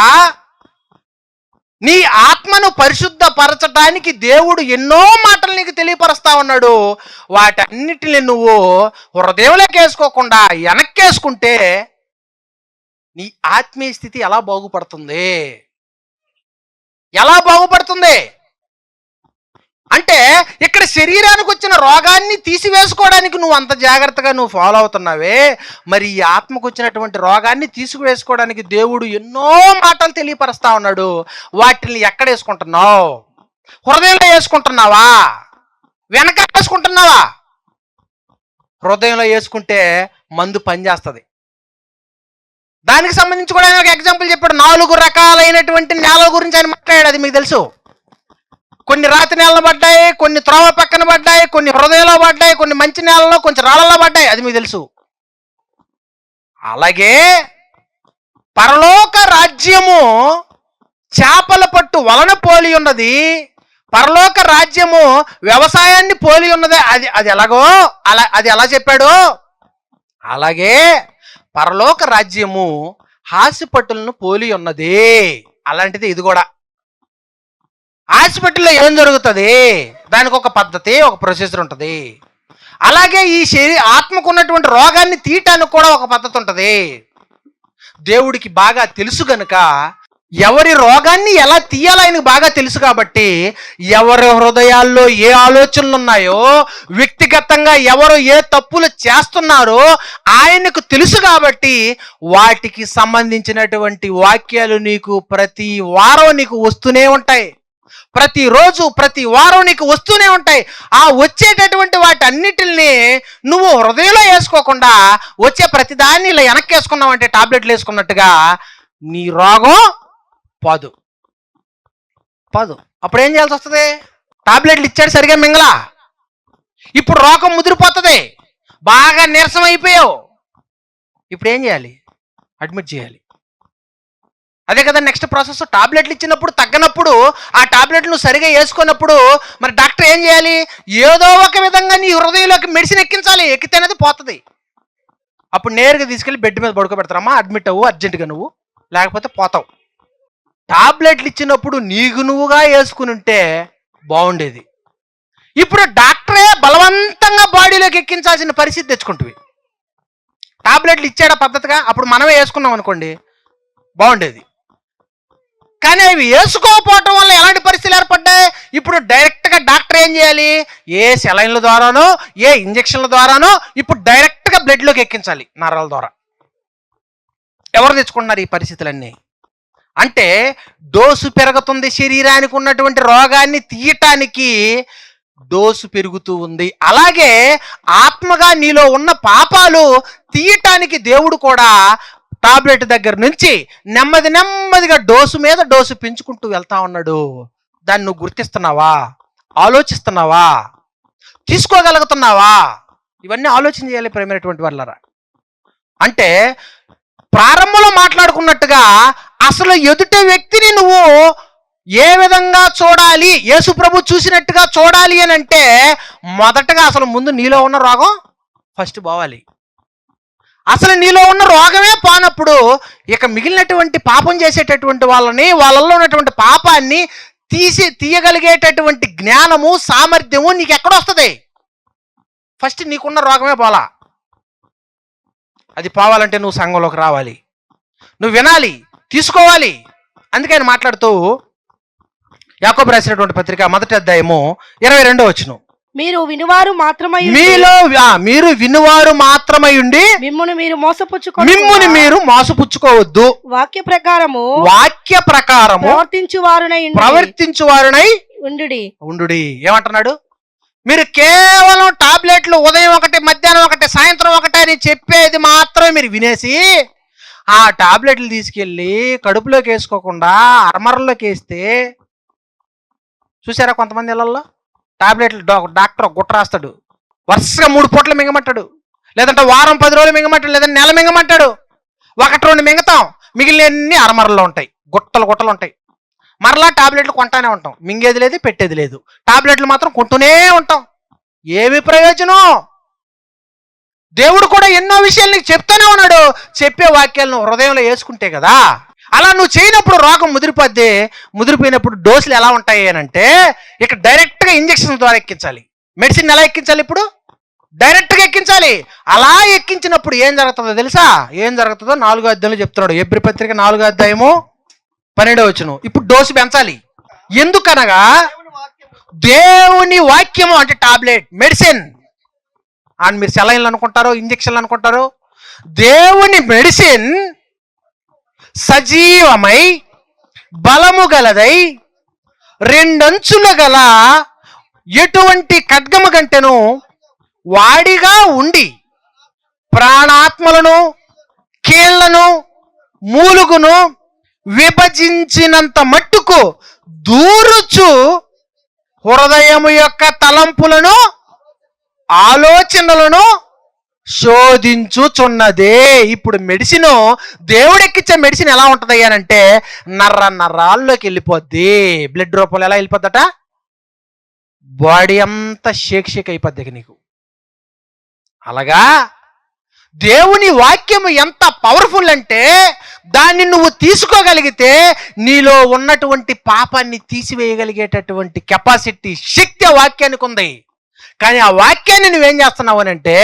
నీ ఆత్మను పరిశుద్ధపరచడానికి దేవుడు ఎన్నో మాటలు నీకు తెలియపరుస్తా ఉన్నాడు. వాటన్నిటిని నువ్వు హృదయంలోకి వేసుకోకుండా వెనక్కేసుకుంటే నీ ఆత్మీయ స్థితి ఎలా బాగుపడుతుంది? అంటే ఇక్కడ శరీరానికి వచ్చిన రోగాన్ని తీసివేసుకోవడానికి నువ్వు అంత జాగ్రత్తగా నువ్వు ఫాలో అవుతున్నావే, మరి ఈ ఆత్మకు వచ్చినటువంటి రోగాన్ని తీసివేసుకోవడానికి దేవుడు ఎన్నో మాటలు తెలియపరుస్తా ఉన్నాడు. వాటిని ఎక్కడ వేసుకుంటున్నావు? హృదయంలో వేసుకుంటున్నావా, వెనక వేసుకుంటున్నావా? హృదయంలో వేసుకుంటే మందు పనిచేస్తుంది. దానికి సంబంధించి కూడా ఆయన ఒక ఎగ్జాంపుల్ చెప్పాడు. 4 రకాలైనటువంటి నేలల గురించి ఆయన మాట్లాడాడు, అది మీకు తెలుసు. కొన్ని రాతి నేలలు పడ్డాయి, కొన్ని త్రోవ పక్కన పడ్డాయి, కొన్ని హృదయంలో పడ్డాయి, కొన్ని మంచి నేలలో, కొంచెం రాళ్ళలో పడ్డాయి, అది మీకు తెలుసు. అలాగే పరలోక రాజ్యము చేపల పట్టు వలన పోలి ఉన్నది, పరలోక రాజ్యము వ్యవసాయాన్ని పోలి ఉన్నది. అది ఎలాగో అది ఎలా చెప్పాడు? అలాగే పరలోక రాజ్యము హాస్పిటల్ను పోలి ఉన్నది. అలాంటిది ఇది కూడా. హాస్పిటల్లో ఏం జరుగుతుంది? దానికి ఒక పద్ధతి, ఒక ప్రొసీజర్ ఉంటుంది. అలాగే ఈ ఆత్మకు ఉన్నటువంటి రోగాన్ని తీయటానికి కూడా ఒక పద్ధతి ఉంటుంది. దేవుడికి బాగా తెలుసు గనుక ఎవరి రోగాన్ని ఎలా తీయాలో ఆయనకు బాగా తెలుసు కాబట్టి, ఎవరి హృదయాల్లో ఏ ఆలోచనలు ఉన్నాయో, వ్యక్తిగతంగా ఎవరు ఏ తప్పులు చేస్తున్నారో ఆయనకు తెలుసు కాబట్టి వాటికి సంబంధించినటువంటి వాక్యాలు నీకు ప్రతి వారం నీకు వస్తూనే ఉంటాయి. ప్రతిరోజు ప్రతి వారం నీకు వస్తూనే ఉంటాయి. ఆ వచ్చేటటువంటి వాటన్నిటిని నువ్వు హృదయంలో వేసుకోకుండా వచ్చే ప్రతిదాన్ని ఇలా వెనక్కి వేసుకున్నావు అంటే టాబ్లెట్లు వేసుకున్నట్టుగా నీ రోగం పోదు. అప్పుడు ఏం చేయాల్సి వస్తుంది? టాబ్లెట్లు ఇచ్చాడు సరిగా మింగలా, ఇప్పుడు రోగం ముదిరిపోతుంది, బాగా నీరసం అయిపోయావు. ఇప్పుడు ఏం చేయాలి? అడ్మిట్ చేయాలి. అదే కదా నెక్స్ట్ ప్రాసెస్. టాబ్లెట్లు ఇచ్చినప్పుడు తగ్గనప్పుడు ఆ టాబ్లెట్లు సరిగా వేసుకున్నప్పుడు మరి డాక్టర్ ఏం చేయాలి? ఏదో ఒక విధంగా నీ హృదయంలోకి మెడిసిన్ ఎక్కించాలి. ఎక్కితేనేది పోతుంది. అప్పుడు నేరుగా తీసుకెళ్ళి బెడ్ మీద పడుకోబెడతారమ్మా, అడ్మిట్ అవ్వు అర్జెంటుగా నువ్వు, లేకపోతే పోతావు. టాబ్లెట్లు ఇచ్చినప్పుడు నీకు నువ్వుగా వేసుకుని ఉంటే బాగుండేది. ఇప్పుడు డాక్టరే బలవంతంగా బాడీలోకి ఎక్కించాల్సిన పరిస్థితి తెచ్చుకుంటుంది. టాబ్లెట్లు ఇచ్చాడా పద్ధతిగా? అప్పుడు మనమే వేసుకున్నాం అనుకోండి బాగుండేది. కానీ అవి వేసుకోకపోవటం వల్ల ఎలాంటి పరిస్థితులు ఏర్పడ్డాయి? ఇప్పుడు డైరెక్ట్గా డాక్టర్ ఏం చేయాలి? ఏ సెలైన్ల ద్వారానో ఏ ఇంజక్షన్ల ద్వారానో ఇప్పుడు డైరెక్ట్గా బ్లడ్లోకి ఎక్కించాలి నరాల ద్వారా. ఎవరు తెచ్చుకుంటున్నారు ఈ పరిస్థితులన్నీ? అంటే డోసు పెరుగుతుంది, శరీరానికి ఉన్నటువంటి రోగాన్ని తీయటానికి డోసు పెరుగుతూ ఉంది. అలాగే ఆత్మగా నీలో ఉన్న పాపాలు తీయటానికి దేవుడు కూడా టాబ్లెట్ దగ్గర నుంచి నెమ్మది నెమ్మదిగా డోసు మీద డోసు పెంచుకుంటూ వెళ్తా ఉన్నాడు. దాన్ని నువ్వు గుర్తిస్తున్నావా? ఆలోచిస్తున్నావా? తీసుకోగలుగుతున్నావా? ఇవన్నీ ఆలోచన చేయాలి ప్రేమైనటువంటి వాళ్ళరా. అంటే ప్రారంభంలో మాట్లాడుకున్నట్టుగా అసలు ఎదుటి వ్యక్తిని నువ్వు ఏ విధంగా చూడాలి, యేసు ప్రభు చూసినట్టుగా చూడాలి అని అంటే మొదటగా అసలు ముందు నీలో ఉన్న రోగం ఫస్ట్ పోవాలి. అసలు నీలో ఉన్న రోగమే పోనప్పుడు ఇక మిగిలినటువంటి పాపం చేసేటటువంటి వాళ్ళల్లో ఉన్నటువంటి పాపాన్ని తీయగలిగేటటువంటి జ్ఞానము సామర్థ్యము నీకు ఎక్కడొస్తుంది? ఫస్ట్ నీకున్న రోగమే పోలా. అది పోవాలంటే నువ్వు సంఘంలోకి రావాలి, నువ్వు వినాలి, తీసుకోవాలి. అందుకని మాట్లాడుతూ యాకోబు రాసినటువంటి పత్రిక 1వ అధ్యాయము 22వ వచనం, మీరు వినువారు మాత్రమై మీరు వినువారు మాత్రమై ఉండి మిమ్మును మీరు మోసపుచ్చుకోవద్దు. వాక్య ప్రకారము ప్రవర్తించువారునై ఉండుడి. ఏమంటున్నాడు? మీరు కేవలం టాబ్లెట్లు ఉదయం ఒకటి, మధ్యాహ్నం ఒకటి, సాయంత్రం ఒకటి అని చెప్పేది మాత్రమే మీరు వినేసి ఆ టాబ్లెట్లు తీసుకెళ్ళి కడుపులోకి వేసుకోకుండా అరమరలోకి వేస్తే, చూసారా కొంతమంది ఇళ్లలో టాబ్లెట్లు డాక్టర్ గుట్ట రాస్తాడు, వరుసగా 3 పూటలు మింగమంటాడు, లేదంటే వారం 10 రోజులు మింగమంటాడు, లేదంటే నెల మింగమంటాడు. 1-2 మింగతాం, మిగిలినన్ని అరమరలో ఉంటాయి, గుట్టలు ఉంటాయి. మరలా టాబ్లెట్లు కొంటానే ఉంటాం, మింగేది లేదు, పెట్టేది లేదు. టాబ్లెట్లు మాత్రం కొంటూనే ఉంటాం. ఏమి ప్రయోజనం? దేవుడు కూడా ఎన్నో విషయాలు నీకు చెప్తూనే ఉన్నాడు. చెప్పే వాక్యాలను హృదయంలో వేసుకుంటే కదా. అలా నువ్వు చేయనప్పుడు రోగం ముదిరిపోయినప్పుడు డోసులు ఎలా ఉంటాయి అని అంటే, ఇక డైరెక్ట్గా ఇంజక్షన్ ద్వారా ఎక్కించాలి. మెడిసిన్ ఎలా ఎక్కించాలి? ఇప్పుడు డైరెక్ట్గా ఎక్కించాలి. అలా ఎక్కించినప్పుడు ఏం జరుగుతుందో తెలుసా? ఏం జరుగుతుందో 4వ అధ్యాయంలో చెప్తున్నాడు. ఎబ్రీ పత్రిక 4వ అధ్యాయము 12వ వచనం. ఇప్పుడు డోసు పెంచాలి. ఎందుకనగా దేవుని వాక్యము అంటే టాబ్లెట్, మెడిసిన్ అని మీరు సెలైన్లు అనుకుంటారో, ఇంజక్షన్లు అనుకుంటారో. దేవుని మెడిసిన్ సజీవమై బలము గలదై 2 అంచులు గల ఎటువంటి ఖడ్గము గంటెను వాడిగా ఉండి ప్రాణాత్మలను, కీళ్లను, మూలుగును విభజించినంత మట్టుకు దూరుచు హృదయము యొక్క తలంపులను, ఆలోచనలను శోధించుచున్నదే. ఇప్పుడు మెడిసిన్, దేవుడెక్కిచ్చే మెడిసిన్ ఎలా ఉంటుంది అంటే నరాల్లోకి వెళ్ళిపోద్ది. బ్లడ్ రూపంలో ఎలా వెళ్ళిపోద్దట? బాడీ అంతా షేక్ అయిపోద్ది నీకు. అలాగా దేవుని వాక్యము ఎంత పవర్ఫుల్ అంటే దాన్ని నువ్వు తీసుకోగలిగితే నీలో ఉన్నటువంటి పాపాన్ని తీసివేయగలిగేటటువంటి కెపాసిటీ, శక్తి ఆ వాక్యానికి ఉంది. కానీ ఆ వాక్యాన్ని నువ్వేం చేస్తున్నావు అని అంటే,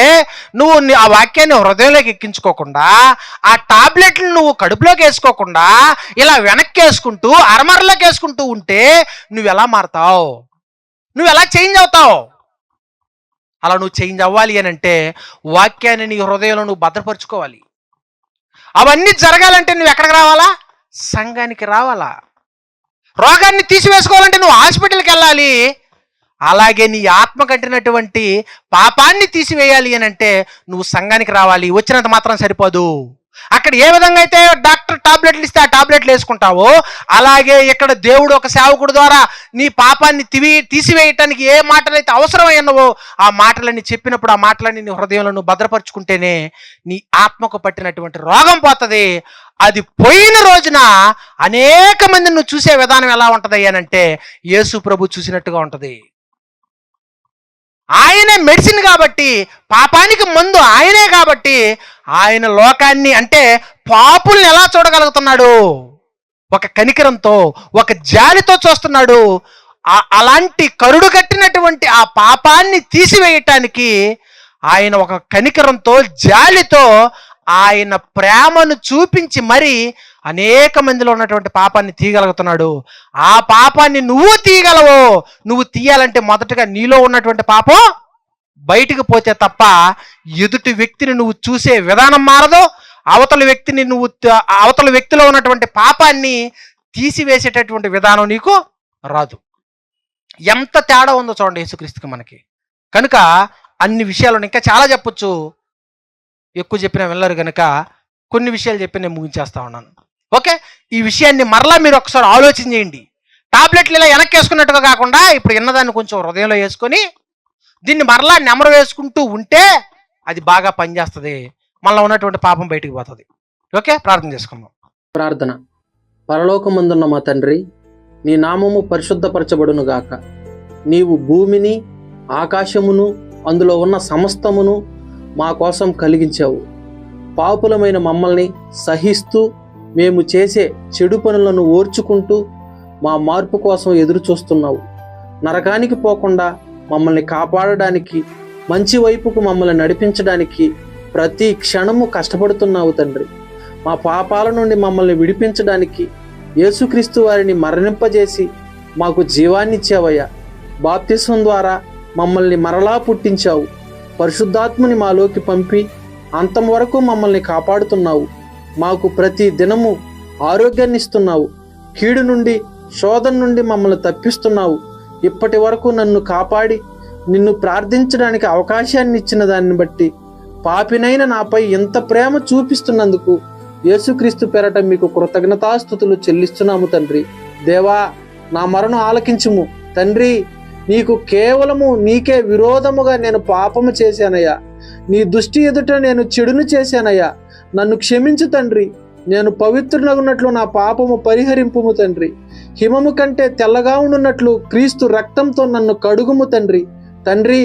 నువ్వు ఆ వాక్యాన్ని హృదయంలోకి ఎక్కించుకోకుండా, ఆ టాబ్లెట్లు నువ్వు కడుపులోకి వేసుకోకుండా ఇలా వెనక్కి వేసుకుంటూ అరమరలోకి వేసుకుంటూ ఉంటే నువ్వు ఎలా మారుతావు? నువ్వు ఎలా చేంజ్ అవుతావు? అలా నువ్వు చేంజ్ అవ్వాలి అని అంటే వాక్యాన్ని నీ హృదయంలో నువ్వు భద్రపరుచుకోవాలి. అవన్నీ జరగాలంటే నువ్వు ఎక్కడికి రావాలా? సంఘానికి రావాలా. రోగాన్ని తీసివేసుకోవాలంటే నువ్వు హాస్పిటల్కి వెళ్ళాలి. అలాగే నీ ఆత్మ కట్టినటువంటి పాపాన్ని తీసివేయాలి అని అంటే నువ్వు సంఘానికి రావాలి. వచ్చినంత మాత్రం సరిపోదు. అక్కడ ఏ విధంగా అయితే డాక్టర్ టాబ్లెట్లు ఇస్తే ఆ టాబ్లెట్లు వేసుకుంటావో, అలాగే ఇక్కడ దేవుడు ఒక సేవకుడు ద్వారా నీ పాపాన్ని తీసివేయటానికి ఏ మాటలైతే అవసరమైనవో ఆ మాటలన్నీ చెప్పినప్పుడు ఆ మాటలన్నీ నీ హృదయంలో నువ్వు భద్రపరుచుకుంటేనే నీ ఆత్మకు పట్టినటువంటి రోగం పోతుంది. అది పోయిన రోజున అనేక మందిని నువ్వు చూసే విధానం ఎలా ఉంటుంది అని అంటే యేసు ప్రభు చూసినట్టుగా ఉంటుంది. ఆయనే మెడిసిన్ కాబట్టి, పాపానికి మందు ఆయనే కాబట్టి ఆయన లోకాన్ని అంటే పాపుల్ని ఎలా చూడగలుగుతున్నాడు? ఒక కనికరంతో, ఒక జాలితో చూస్తున్నాడు. అలాంటి కరుడు కట్టినటువంటి ఆ పాపాన్ని తీసివేయటానికి ఆయన ఒక కనికరంతో, జాలితో ఆయన ప్రేమను చూపించి మరి అనేక మందిలో ఉన్నటువంటి పాపాన్ని తీయగలుగుతున్నాడు. ఆ పాపాన్ని నువ్వు తీయగలవు. నువ్వు తీయాలంటే మొదటగా నీలో ఉన్నటువంటి పాపం బయటికి పోతే తప్ప ఎదుటి వ్యక్తిని నువ్వు చూసే విధానం మారదు. అవతల వ్యక్తిలో ఉన్నటువంటి పాపాన్ని తీసివేసేటటువంటి విధానం నీకు రాదు. ఎంత తేడా ఉందో చూడండి యేసుక్రీస్తుకి మనకి. కనుక అన్ని విషయాలను ఇంకా చాలా చెప్పొచ్చు, ఎక్కువ చెప్పినా వెళ్ళరు కనుక కొన్ని విషయాలు చెప్పి నేను ముగించేస్తా ఉన్నాను. ఓకే, ఈ విషయాన్ని మరలా మీరు ఒకసారి ఆలోచన చేయండి. టాబ్లెట్లు ఇలా వెనక్కి వేసుకున్నట్టుగా కాకుండా ఇప్పుడు విన్నదాన్ని కొంచెం హృదయంలో వేసుకొని దీన్ని మరలా నెమరు వేసుకుంటూ ఉంటే అది బాగా పనిచేస్తుంది. మళ్ళీ ఉన్నటువంటి పాపం బయటికి పోతుంది. ఓకే, ప్రార్థన చేసుకుందాం. ప్రార్థన. పరలోకమందున్న మా తండ్రి, నీ నామము పరిశుద్ధపరచబడును గాక. నీవు భూమిని, ఆకాశమును, అందులో ఉన్న సమస్తమును మా కోసం కలిగించావు. పాపులమైన మమ్మల్ని సహిస్తూ మేము చేసే చెడు పనులను ఓర్చుకుంటూ మా మార్పు కోసం ఎదురు చూస్తున్నావు. నరకానికి పోకుండా మమ్మల్ని కాపాడడానికి, మంచి వైపుకు మమ్మల్ని నడిపించడానికి ప్రతి క్షణము కష్టపడుతున్నావు తండ్రి. మా పాపాల నుండి మమ్మల్ని విడిపించడానికి యేసుక్రీస్తు వారిని మరణింపజేసి మాకు జీవాన్నిచ్చావయ్యా. బాప్తిస్వం ద్వారా మమ్మల్ని మరలా పుట్టించావు. పరిశుద్ధాత్మని మాలోకి పంపి అంతం వరకు మమ్మల్ని కాపాడుతున్నావు. మాకు ప్రతి దినము ఆరోగ్యాన్ని ఇస్తున్నావు. కీడు నుండి, శోధన నుండి మమ్మల్ని తప్పిస్తున్నావు. ఇప్పటి వరకు నన్ను కాపాడి నిన్ను ప్రార్థించడానికి అవకాశాన్ని ఇచ్చిన దాన్ని బట్టి, పాపినైన నాపై ఎంత ప్రేమ చూపిస్తున్నందుకు యేసుక్రీస్తు పేరట మీకు కృతజ్ఞతాస్తుతులు చెల్లిస్తున్నాము తండ్రి. దేవా, నా మరణం ఆలకించుము తండ్రి. నీకు కేవలము నీకే విరోధముగా నేను పాపము చేశానయ్యా. నీ దృష్టి ఎదుట నేను చెడును చేశానయ్యా. నన్ను క్షమించు తండ్రి. నేను పవిత్రునగున్నట్లు నా పాపము పరిహరింపుము తండ్రి. హిమము కంటే తెల్లగా ఉండున్నట్లు క్రీస్తు రక్తంతో నన్ను కడుగుము తండ్రి. తండ్రి,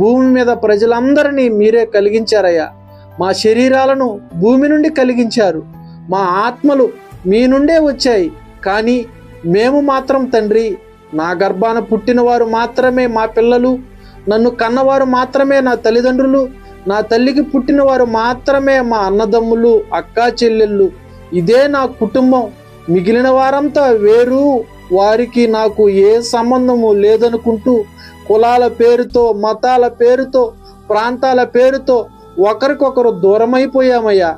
భూమి మీద ప్రజలందరినీ మీరే కలిగించారయ్యా. మా శరీరాలను భూమి నుండి కలిగించారు. మా ఆత్మలు మీ నుండే వచ్చాయి. కానీ మేము మాత్రం తండ్రి, నా గర్భాన పుట్టిన వారు మాత్రమే మా పిల్లలు, నన్ను కన్నవారు మాత్రమే నా తల్లిదండ్రులు, నా తల్లికి పుట్టిన వారు మాత్రమే మా అన్నదమ్ములు, అక్కా చెల్లెళ్ళు. ఇదే నా కుటుంబం. మిగిలిన వారంతా వేరు, వారికి నాకు ఏ సంబంధము లేదనుకుంటూ కులాల పేరుతో, మతాల పేరుతో, ప్రాంతాల పేరుతో ఒకరికొకరు దూరమైపోయామయ్యా.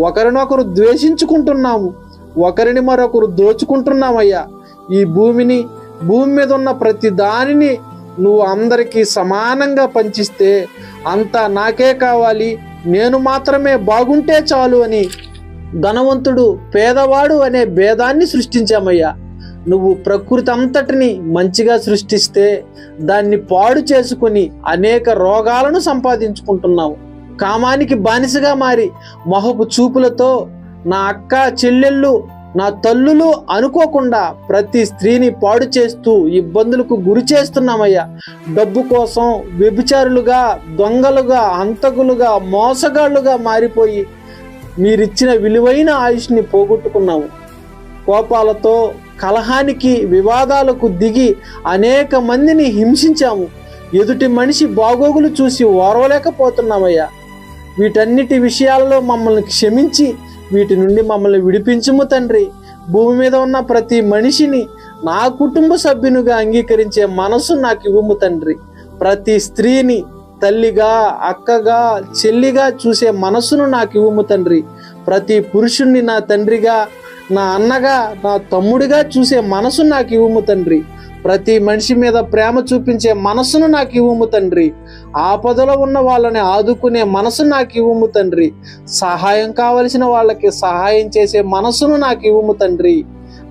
ఒకరినొకరు ద్వేషించుకుంటున్నాము, ఒకరిని మరొకరు దోచుకుంటున్నామయ్యా. ఈ భూమిని, భూమి మీద ఉన్న ప్రతి దానిని నువ్వు అందరికీ సమానంగా పంచిస్తే అంతా నాకే కావాలి, నేను మాత్రమే బాగుంటే చాలు అని ధనవంతుడు, పేదవాడు అనే భేదాన్ని సృష్టించామయ్యా. నువ్వు ప్రకృతి అంతటిని మంచిగా సృష్టిస్తే దాన్ని పాడు చేసుకుని అనేక రోగాలను సంపాదించుకుంటున్నావు. కామానికి బానిసగా మారి మొహపు చూపులతో నా అక్క చెల్లెళ్ళు, నా తల్లులు అనుకోకుండా ప్రతి స్త్రీని పాడు చేస్తూ ఇబ్బందులకు గురి చేస్తున్నామయ్యా. డబ్బు కోసం వ్యభిచారులుగా, దొంగలుగా, హంతకులుగా, మోసగాళ్లుగా మారిపోయి మీరిచ్చిన విలువైన ఆయుష్ని పోగొట్టుకున్నాము. కోపాలతో, కలహానికి, వివాదాలకు దిగి అనేక మందిని హింసించాము. ఎదుటి మనిషి బాగోగులు చూసి ఓర్వలేకపోతున్నామయ్యా. వీటన్నిటి విషయాలలో మమ్మల్ని క్షమించి వీటి నుండి మమ్మల్ని విడిపించుము తండ్రి. భూమి మీద ఉన్న ప్రతి మనిషిని నా కుటుంబ సభ్యునిగా అంగీకరించే మనసు నాకు ఇవ్వము తండ్రి. ప్రతి స్త్రీని తల్లిగా, అక్కగా, చెల్లిగా చూసే మనసును నాకు ఇవ్వము తండ్రి. ప్రతి పురుషుణ్ణి నా తండ్రిగా, నా అన్నగా, నా తమ్ముడిగా చూసే మనసు నాకు ఇవ్వము తండ్రి. ప్రతి మనిషి మీద ప్రేమ చూపించే మనసును నాకు ఇవ్వము తండ్రి. ఆపదలో ఉన్న వాళ్ళని ఆదుకునే మనసు నాకు ఇవ్వము తండ్రి. సహాయం కావలసిన వాళ్ళకి సహాయం చేసే మనసును నాకు ఇవ్వము తండ్రి.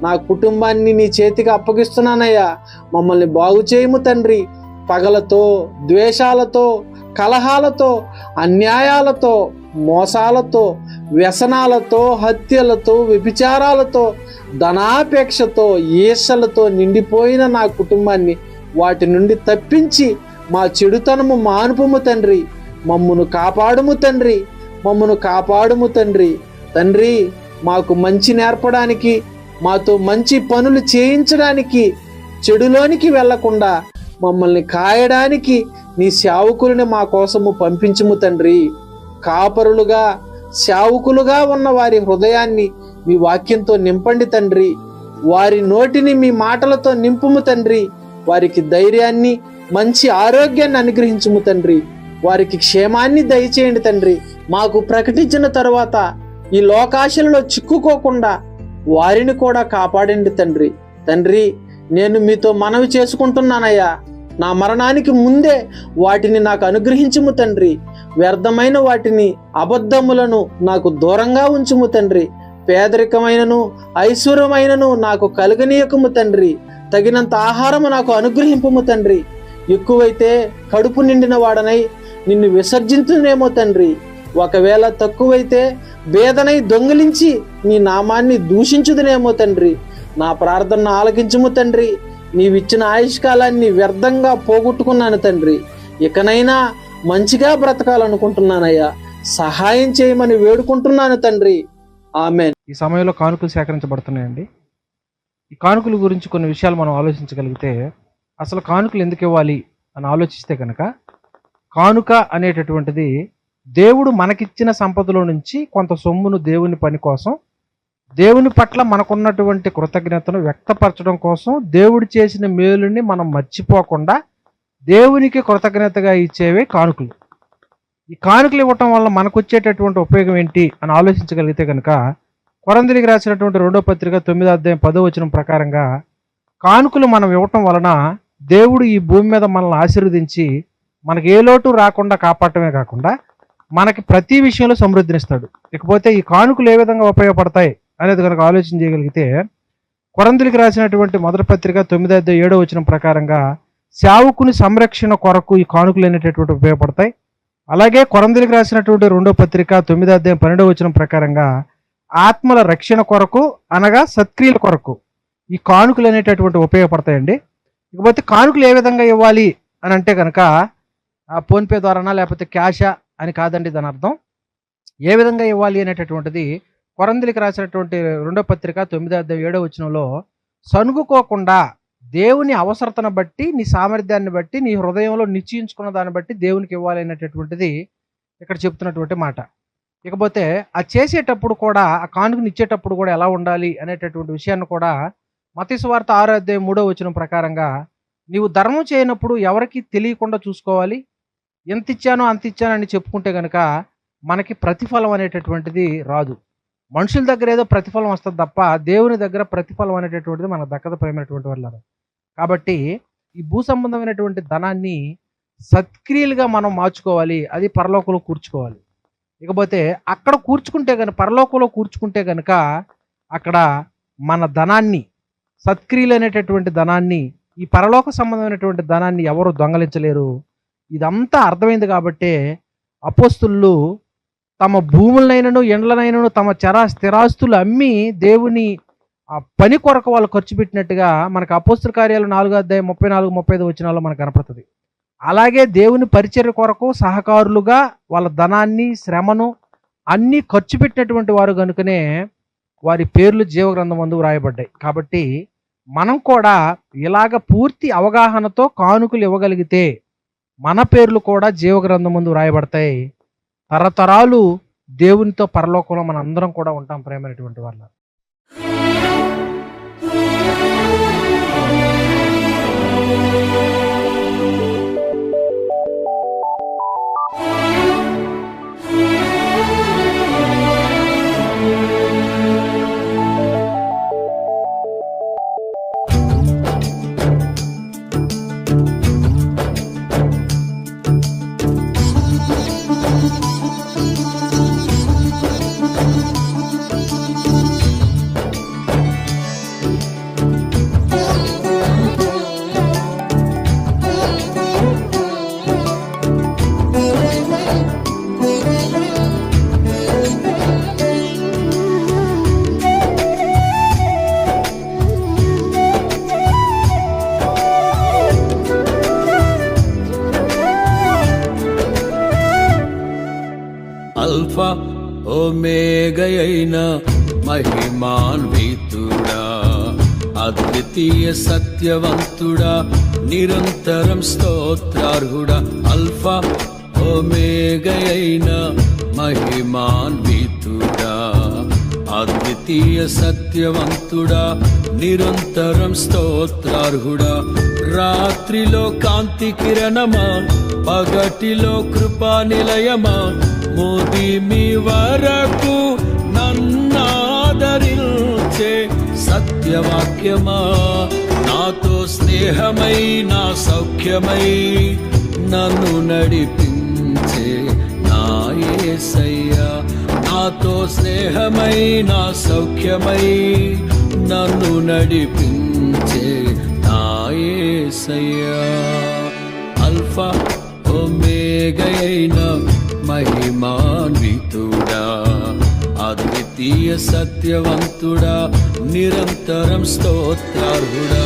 నా కుటుంబాన్ని నీ చేతికి అప్పగిస్తున్నానయ్యా. మమ్మల్ని బాగు చేయము తండ్రి. పగలతో, ద్వేషాలతో, కలహాలతో, అన్యాయాలతో, మోసాలతో, వ్యసనాలతో, హత్యలతో, వ్యభిచారాలతో, ధనాపేక్షతో, ఈర్షలతో నిండిపోయిన నా కుటుంబాన్ని వాటి నుండి తప్పించి మా చెడుతనము మానుపుము తండ్రి. మమ్మును కాపాడుము తండ్రి. మమ్మును కాపాడుము తండ్రి. తండ్రి, మాకు మంచి నేర్పడానికి, మాతో మంచి పనులు చేయించడానికి, చెడులోనికి వెళ్లకుండా మమ్మల్ని కాయడానికి నీ సేవకులని మా కోసము పంపించుము తండ్రి. కాపరులుగా, సేవకులుగా ఉన్న వారి హృదయాన్ని మీ వాక్యంతో నింపండి తండ్రి. వారి నోటిని మీ మాటలతో నింపుము తండ్రి. వారికి ధైర్యాన్ని, మంచి ఆరోగ్యాన్ని అనుగ్రహించుము తండ్రి. వారికి క్షేమాన్ని దయచేయండి తండ్రి. మాకు ప్రకటించిన తరువాత ఈ లోకాశలలో చిక్కుకోకుండా వారిని కూడా కాపాడండి తండ్రి. తండ్రి, నేను మీతో మనవి చేసుకుంటున్నానయ్యా, నా మరణానికి ముందే వాటిని నాకు అనుగ్రహించుము తండ్రి. వ్యర్థమైన వాటిని, అబద్ధములను నాకు దూరంగా ఉంచుము తండ్రి. పేదరికమైనను ఐశ్వర్యమైనను నాకు కలుగనీయకము తండ్రి. తగినంత ఆహారము నాకు అనుగ్రహింపము తండ్రి. ఎక్కువైతే కడుపు నిండిన వాడనై నిన్ను విసర్జించునేమో తండ్రి. ఒకవేళ తక్కువైతే బేదనై దొంగిలించి నీ నామాన్ని దూషించుదునేమో తండ్రి. నా ప్రార్థన ఆలకించుము తండ్రి. నీవిచ్చిన ఆయుష్కాలాన్ని వ్యర్థంగా పోగొట్టుకున్నాను తండ్రి. ఇకనైనా మంచిగా బ్రతకాలనుకుంటున్నానయ్యా. సహాయం చేయమని వేడుకుంటున్నాను తండ్రి. ఆమేన్. ఈ సమయంలో కానుకలు సేకరించబడుతున్నాయండి. ఈ కానుకల గురించి కొన్ని విషయాలు మనం ఆలోచించగలిగితే, అసలు కానుకలు ఎందుకు ఇవ్వాలి అని ఆలోచిస్తే కనుక, కానుక అనేటటువంటిది దేవుడు మనకిచ్చిన సంపదలో నుంచి కొంత సొమ్మును దేవుని పని కోసం, దేవుని పట్ల మనకున్నటువంటి కృతజ్ఞతను వ్యక్తపరచడం కోసం, దేవుడు చేసిన మేలుని మనం మర్చిపోకుండా దేవునికి కృతజ్ఞతగా ఇచ్చేవే కానుకలు. ఈ కానుకలు ఇవ్వటం వల్ల మనకు వచ్చేటటువంటి ఉపయోగం ఏంటి అని ఆలోచించగలిగితే కనుక, కొరంథీయులకు రాసినటువంటి 2వ పత్రిక 9వ అధ్యాయం 10వ వచనం ప్రకారంగా, కానుకలు మనం ఇవ్వటం వలన దేవుడు ఈ భూమి మీద మనల్ని ఆశీర్వదించి మనకి ఏ లోటు రాకుండా కాపాడటమే కాకుండా మనకి ప్రతి విషయంలో సమృద్ధినిస్తాడు. ఇకపోతే ఈ కానుకలు ఏ విధంగా ఉపయోగపడతాయి అనేది కనుక ఆలోచన చేయగలిగితే, కొరంథీయులకు రాసినటువంటి 1వ పత్రిక 9వ అధ్యాయం 7వ వచనం ప్రకారంగా సేవకుని సంరక్షణ కొరకు ఈ కానుకలు అనేటటువంటి ఉపయోగపడతాయి. అలాగే కొరంథీయులకు రాసినటువంటి 2వ పత్రిక 9వ అధ్యాయం 12వ వచనం ప్రకారంగా ఆత్మల రక్షణ కొరకు, అనగా సత్క్రియల కొరకు ఈ కానుకలు అనేటటువంటి ఉపయోగపడతాయండి. ఇకపోతే కానుకలు ఏ విధంగా ఇవ్వాలి అని అంటే కనుక, ఫోన్పే ద్వారానా లేకపోతే క్యాషా అని కాదండి దాని అర్థం. ఏ విధంగా ఇవ్వాలి అనేటటువంటిది కొరంథీయులకు రాసినటువంటి 2వ పత్రిక 9వ అధ్యాయం 7వ వచనంలో, సనుగుకోకుండా దేవుని అవసరతను బట్టి, నీ సామర్థ్యాన్ని బట్టి, నీ హృదయంలో నిశ్చయించుకున్న దాన్ని బట్టి దేవునికి ఇవ్వాలి అనేటటువంటిది ఇక్కడ చెప్తున్నటువంటి మాట. ఇకపోతే ఆ చేసేటప్పుడు కూడా, ఆ కానుకని ఇచ్చేటప్పుడు కూడా ఎలా ఉండాలి అనేటటువంటి విషయాన్ని కూడా మత్తయి సువార్త 6వ అధ్యాయం 3వ వచనం ప్రకారంగా, నీవు ధర్మం చేయనప్పుడు ఎవరికి తెలియకుండా చూసుకోవాలి. ఎంత ఇచ్చానో అంత ఇచ్చాను అని చెప్పుకుంటే కనుక మనకి ప్రతిఫలం అనేటటువంటిది రాదు. మనుషుల దగ్గర ఏదో ప్రతిఫలం వస్తుంది తప్ప దేవుని దగ్గర ప్రతిఫలం అనేటటువంటిది మనకు దక్కద ప్రేమైనటువంటి వాళ్ళ. కాబట్టి ఈ భూ సంబంధమైనటువంటి ధనాన్ని సత్క్రియలుగా మనం మార్చుకోవాలి. అది పరలోకంలో కూర్చుకోవాలి. ఇకపోతే అక్కడ కూర్చుకుంటే కనుక, పరలోకంలో కూర్చుకుంటే కనుక అక్కడ మన ధనాన్ని, సత్క్రియలు అనేటటువంటి ధనాన్ని, ఈ పరలోక సంబంధమైనటువంటి ధనాన్ని ఎవరు దొంగలించలేరు. ఇదంతా అర్థమైంది కాబట్టే అపోస్తులు తమ భూములనైనను ఎండ్లనైనను తమ స్థిరాస్తులు అమ్మి దేవుని ఆ పని కొరకు వాళ్ళు ఖర్చు పెట్టినట్టుగా మనకు అపోస్తుల కార్యాలు 4వ అధ్యాయం 34-35 వచనాల్లో మనకు కనపడుతుంది. అలాగే దేవుని పరిచర్య కొరకు సహకారులుగా వాళ్ళ ధనాన్ని, శ్రమను అన్నీ ఖర్చు పెట్టినటువంటి వారు కనుకనే వారి పేర్లు జీవగ్రంథమందు వ్రాయబడ్డాయి. కాబట్టి మనం కూడా ఇలాగ పూర్తి అవగాహనతో కానుకలు ఇవ్వగలిగితే మన పేర్లు కూడా జీవగ్రంథమందు వ్రాయబడతాయి. తరతరాలు దేవునితో పరలోకంలో మన అందరం కూడా ఉంటాం ప్రేమైనటువంటి వాళ్ళ. అల్ఫా ఒమేగయైన మహిమాన్వితుడా, అద్వితీయ సత్యవంతుడా, నిరంతరం స్తోత్రార్హుడా. అల్ఫా ఒమేగయైన మహిమాన్వితుడా అద్వితీయ సత్యవంతుడా నిరంతరం స్తోత్రార్హుడా రాత్రిలో కాంతి కిరణమా పగటిలో కృపా నిలయమా మోదిమి వరకు నన్నాదరించే సత్యవాక్యమా నాతో స్నేహమై నా సౌఖ్యమై నన్ను నడిపించే నా యేసయ్యా నాతో స్నేహమై నా సౌఖ్యమై నన్ను నడిపించే నా యేసయ్యా అల్ఫా ఒమేగైన మహిమాన్వితుడా అద్వితీయ సత్యవంతుడా నిరంతరం స్తోత్రార్హుడా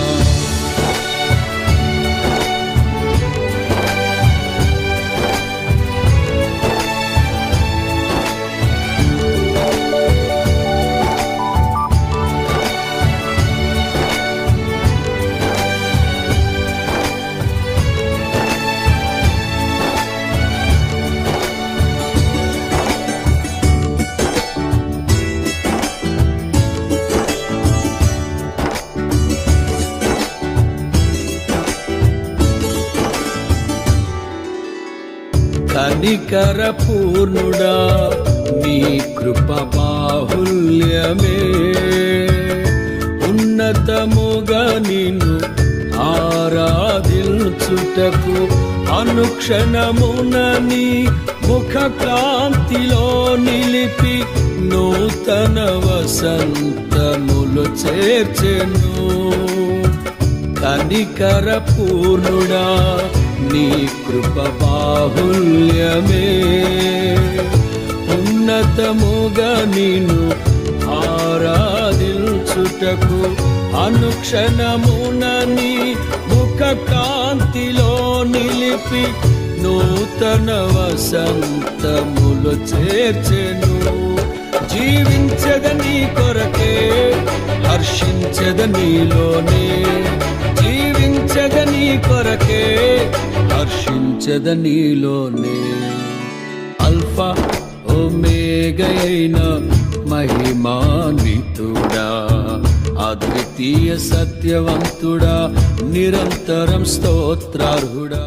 కనికర పూర్ణుడా నీ కృప బాహుల్యమే ఉన్నతముగా నిన్ను ఆరాధించుటకు అనుక్షణమున నీ ముఖ కాంతిలో నిలిపి నూతన వసంతములు చేర్చెను కనికర పూర్ణుడా నీ కృప బాహుల్యమే ఉన్నతముగా నిన్ను ఆరాధించుటకు అనుక్షణమున నీ ముఖ కాంతిలో నిలిపి నూతన వసంతములు చేర్చెను జీవించద నీ కొరకే హర్షించద నీలోనే జీవించద నీ కొరకే హర్షించద నీలోనే అల్ఫా ఒమేగైన మహిమాన్వితుడా అద్వితీయ సత్యవంతుడా నిరంతరం స్తోత్రార్హుడా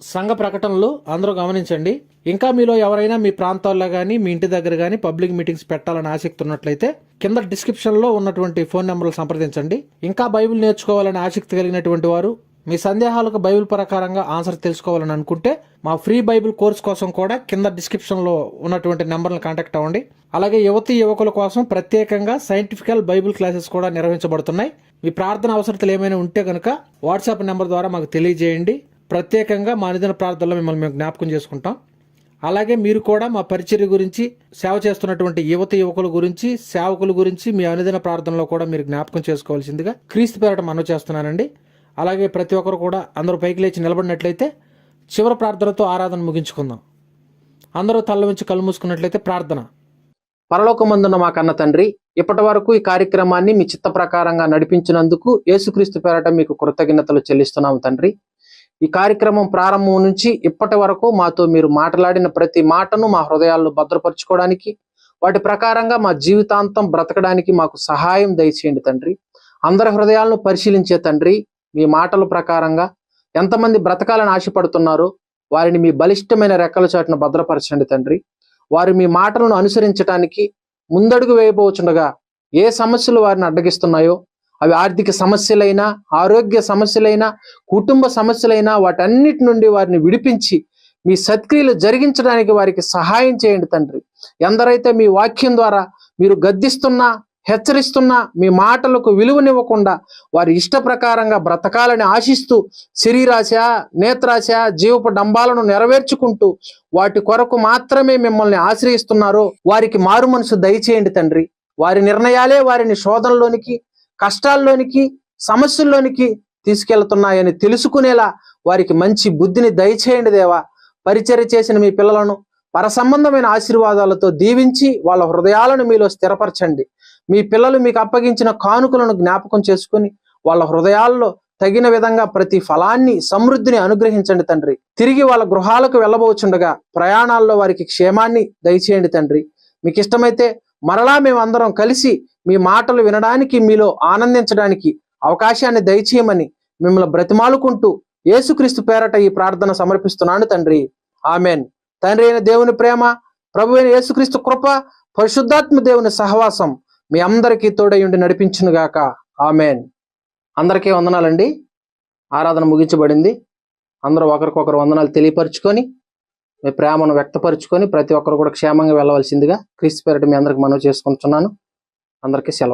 సంఘ ప్రకటనలు అందరూ గమనించండి. ఇంకా మీలో ఎవరైనా మీ ప్రాంతాల్లో కానీ మీ ఇంటి దగ్గర కానీ పబ్లిక్ మీటింగ్స్ పెట్టాలని ఆసక్తి ఉన్నట్లయితే కింద డిస్క్రిప్షన్లో ఉన్నటువంటి ఫోన్ నెంబర్లు సంప్రదించండి. ఇంకా బైబిల్ నేర్చుకోవాలని ఆసక్తి కలిగినటువంటి వారు మీ సందేహాలకు బైబిల్ ప్రకారంగా ఆన్సర్ తెలుసుకోవాలని అనుకుంటే మా ఫ్రీ బైబిల్ కోర్స్ కోసం కూడా కింద డిస్క్రిప్షన్లో ఉన్నటువంటి నెంబర్లను కాంటాక్ట్ అవ్వండి. అలాగే యువతీ యువకుల కోసం ప్రత్యేకంగా సైంటిఫికల్ బైబిల్ క్లాసెస్ కూడా నిర్వహించబడుతున్నాయి. మీ ప్రార్థన అవసరతలు ఏమైనా ఉంటే కనుక వాట్సాప్ నెంబర్ ద్వారా మాకు తెలియజేయండి. ప్రత్యేకంగా మా అనుదిన ప్రార్థనలో మిమ్మల్ని మేము జ్ఞాపకం చేసుకుంటాం. అలాగే మీరు కూడా మా పరిచర్య గురించి సేవ చేస్తున్నటువంటి యువత యువకుల గురించి సేవకుల గురించి మీ అనుదిన ప్రార్థనలో కూడా మీరు జ్ఞాపకం చేసుకోవాల్సిందిగా క్రీస్తు పేరట మనవి చేస్తున్నానండి. అలాగే ప్రతి ఒక్కరు కూడా అందరూ పైకి లేచి నిలబడినట్లయితే చివరి ప్రార్థనతో ఆరాధన ముగించుకుందాం. అందరూ తల్ల ఉంచి కళ్ళు మూసుకున్నట్లయితే ప్రార్థన. పరలోకమందున్న మా కన్న తండ్రి, ఇప్పటి వరకు ఈ కార్యక్రమాన్ని మీ చిత్త ప్రకారంగా నడిపించినందుకు యేసుక్రీస్తు పేరట మీకు కృతజ్ఞతలు చెల్లిస్తున్నాము తండ్రి. ఈ కార్యక్రమం ప్రారంభం నుంచి ఇప్పటి వరకు మాతో మీరు మాట్లాడిన ప్రతి మాటను మా హృదయాల్లో భద్రపరచుకోవడానికి, వాటి ప్రకారంగా మా జీవితాంతం బ్రతకడానికి మాకు సహాయం దయచేయండి తండ్రి. అందరి హృదయాలను పరిశీలించే తండ్రి, మీ మాటల ప్రకారంగా ఎంతమంది బ్రతకాలని ఆశపడుతున్నారో వారిని మీ బలిష్టమైన రెక్కల చాటున భద్రపరచండి తండ్రి. వారు మీ మాటలను అనుసరించడానికి ముందడుగు వేయబోచుండగా ఏ సమస్యలు వారిని అడ్డగిస్తున్నాయో, అవి ఆర్థిక సమస్యలైనా, ఆరోగ్య సమస్యలైనా, కుటుంబ సమస్యలైనా, వాటన్నిటి నుండి వారిని విడిపించి మీ సత్క్రియలు జరిగించడానికి వారికి సహాయం చేయండి తండ్రి. ఎందరైతే మీ వాక్యం ద్వారా మీరు గద్దిస్తున్నా, హెచ్చరిస్తున్నా, మీ మాటలకు విలువనివ్వకుండా వారి ఇష్ట ప్రకారంగా బ్రతకాలని ఆశిస్తూ శరీరాశ, నేత్రాశ, జీవపు డంబాలను నెరవేర్చుకుంటూ వాటి కొరకు మాత్రమే మిమ్మల్ని ఆశ్రయిస్తున్నారో వారికి మారు మనసు దయచేయండి తండ్రి. వారి నిర్ణయాలే వారిని శోధనలోనికి, కష్టాల్లోనికి, సమస్యల్లోనికి తీసుకెళ్తున్నాయని తెలుసుకునేలా వారికి మంచి బుద్ధిని దయచేయండి దేవా. పరిచర్య చేసిన మీ పిల్లలను పరసంబంధమైన ఆశీర్వాదాలతో దీవించి వాళ్ళ హృదయాలను మీలో స్థిరపరచండి. మీ పిల్లలు మీకు అప్పగించిన కానుకలను జ్ఞాపకం చేసుకుని వాళ్ళ హృదయాల్లో తగిన విధంగా ప్రతి ఫలాన్ని సమృద్ధిని అనుగ్రహించండి తండ్రి. తిరిగి వాళ్ళ గృహాలకు వెళ్ళబోచుండగా ప్రయాణాల్లో వారికి క్షేమాన్ని దయచేయండి తండ్రి. మీకు ఇష్టమైతే మరలా మేమందరం కలిసి మీ మాటలు వినడానికి, మీలో ఆనందించడానికి అవకాశాన్ని దయచేయమని మిమ్మల్ని బ్రతిమాలుకుంటూ యేసుక్రీస్తు పేరట ఈ ప్రార్థన సమర్పిస్తున్నాను తండ్రి. ఆమెన్. తండ్రి అయిన దేవుని ప్రేమ, ప్రభు అయిన యేసుక్రీస్తు కృప, పరిశుద్ధాత్మ దేవుని సహవాసం మీ అందరికీ తోడయుండి నడిపించునుగాక. ఆమెన్. అందరికీ వందనాలండి. ఆరాధన ముగించబడింది. అందరూ ఒకరికొకరు వందనాలు తెలియపరుచుకొని మీ ప్రేమను వ్యక్తపరుచుకొని ప్రతి ఒక్కరు కూడా క్షేమంగా వెళ్ళవలసిందిగా క్రీస్తు పేరట మీ అందరికి మనవి చేసుకుంటున్నాను. అందరికీ సెలవు.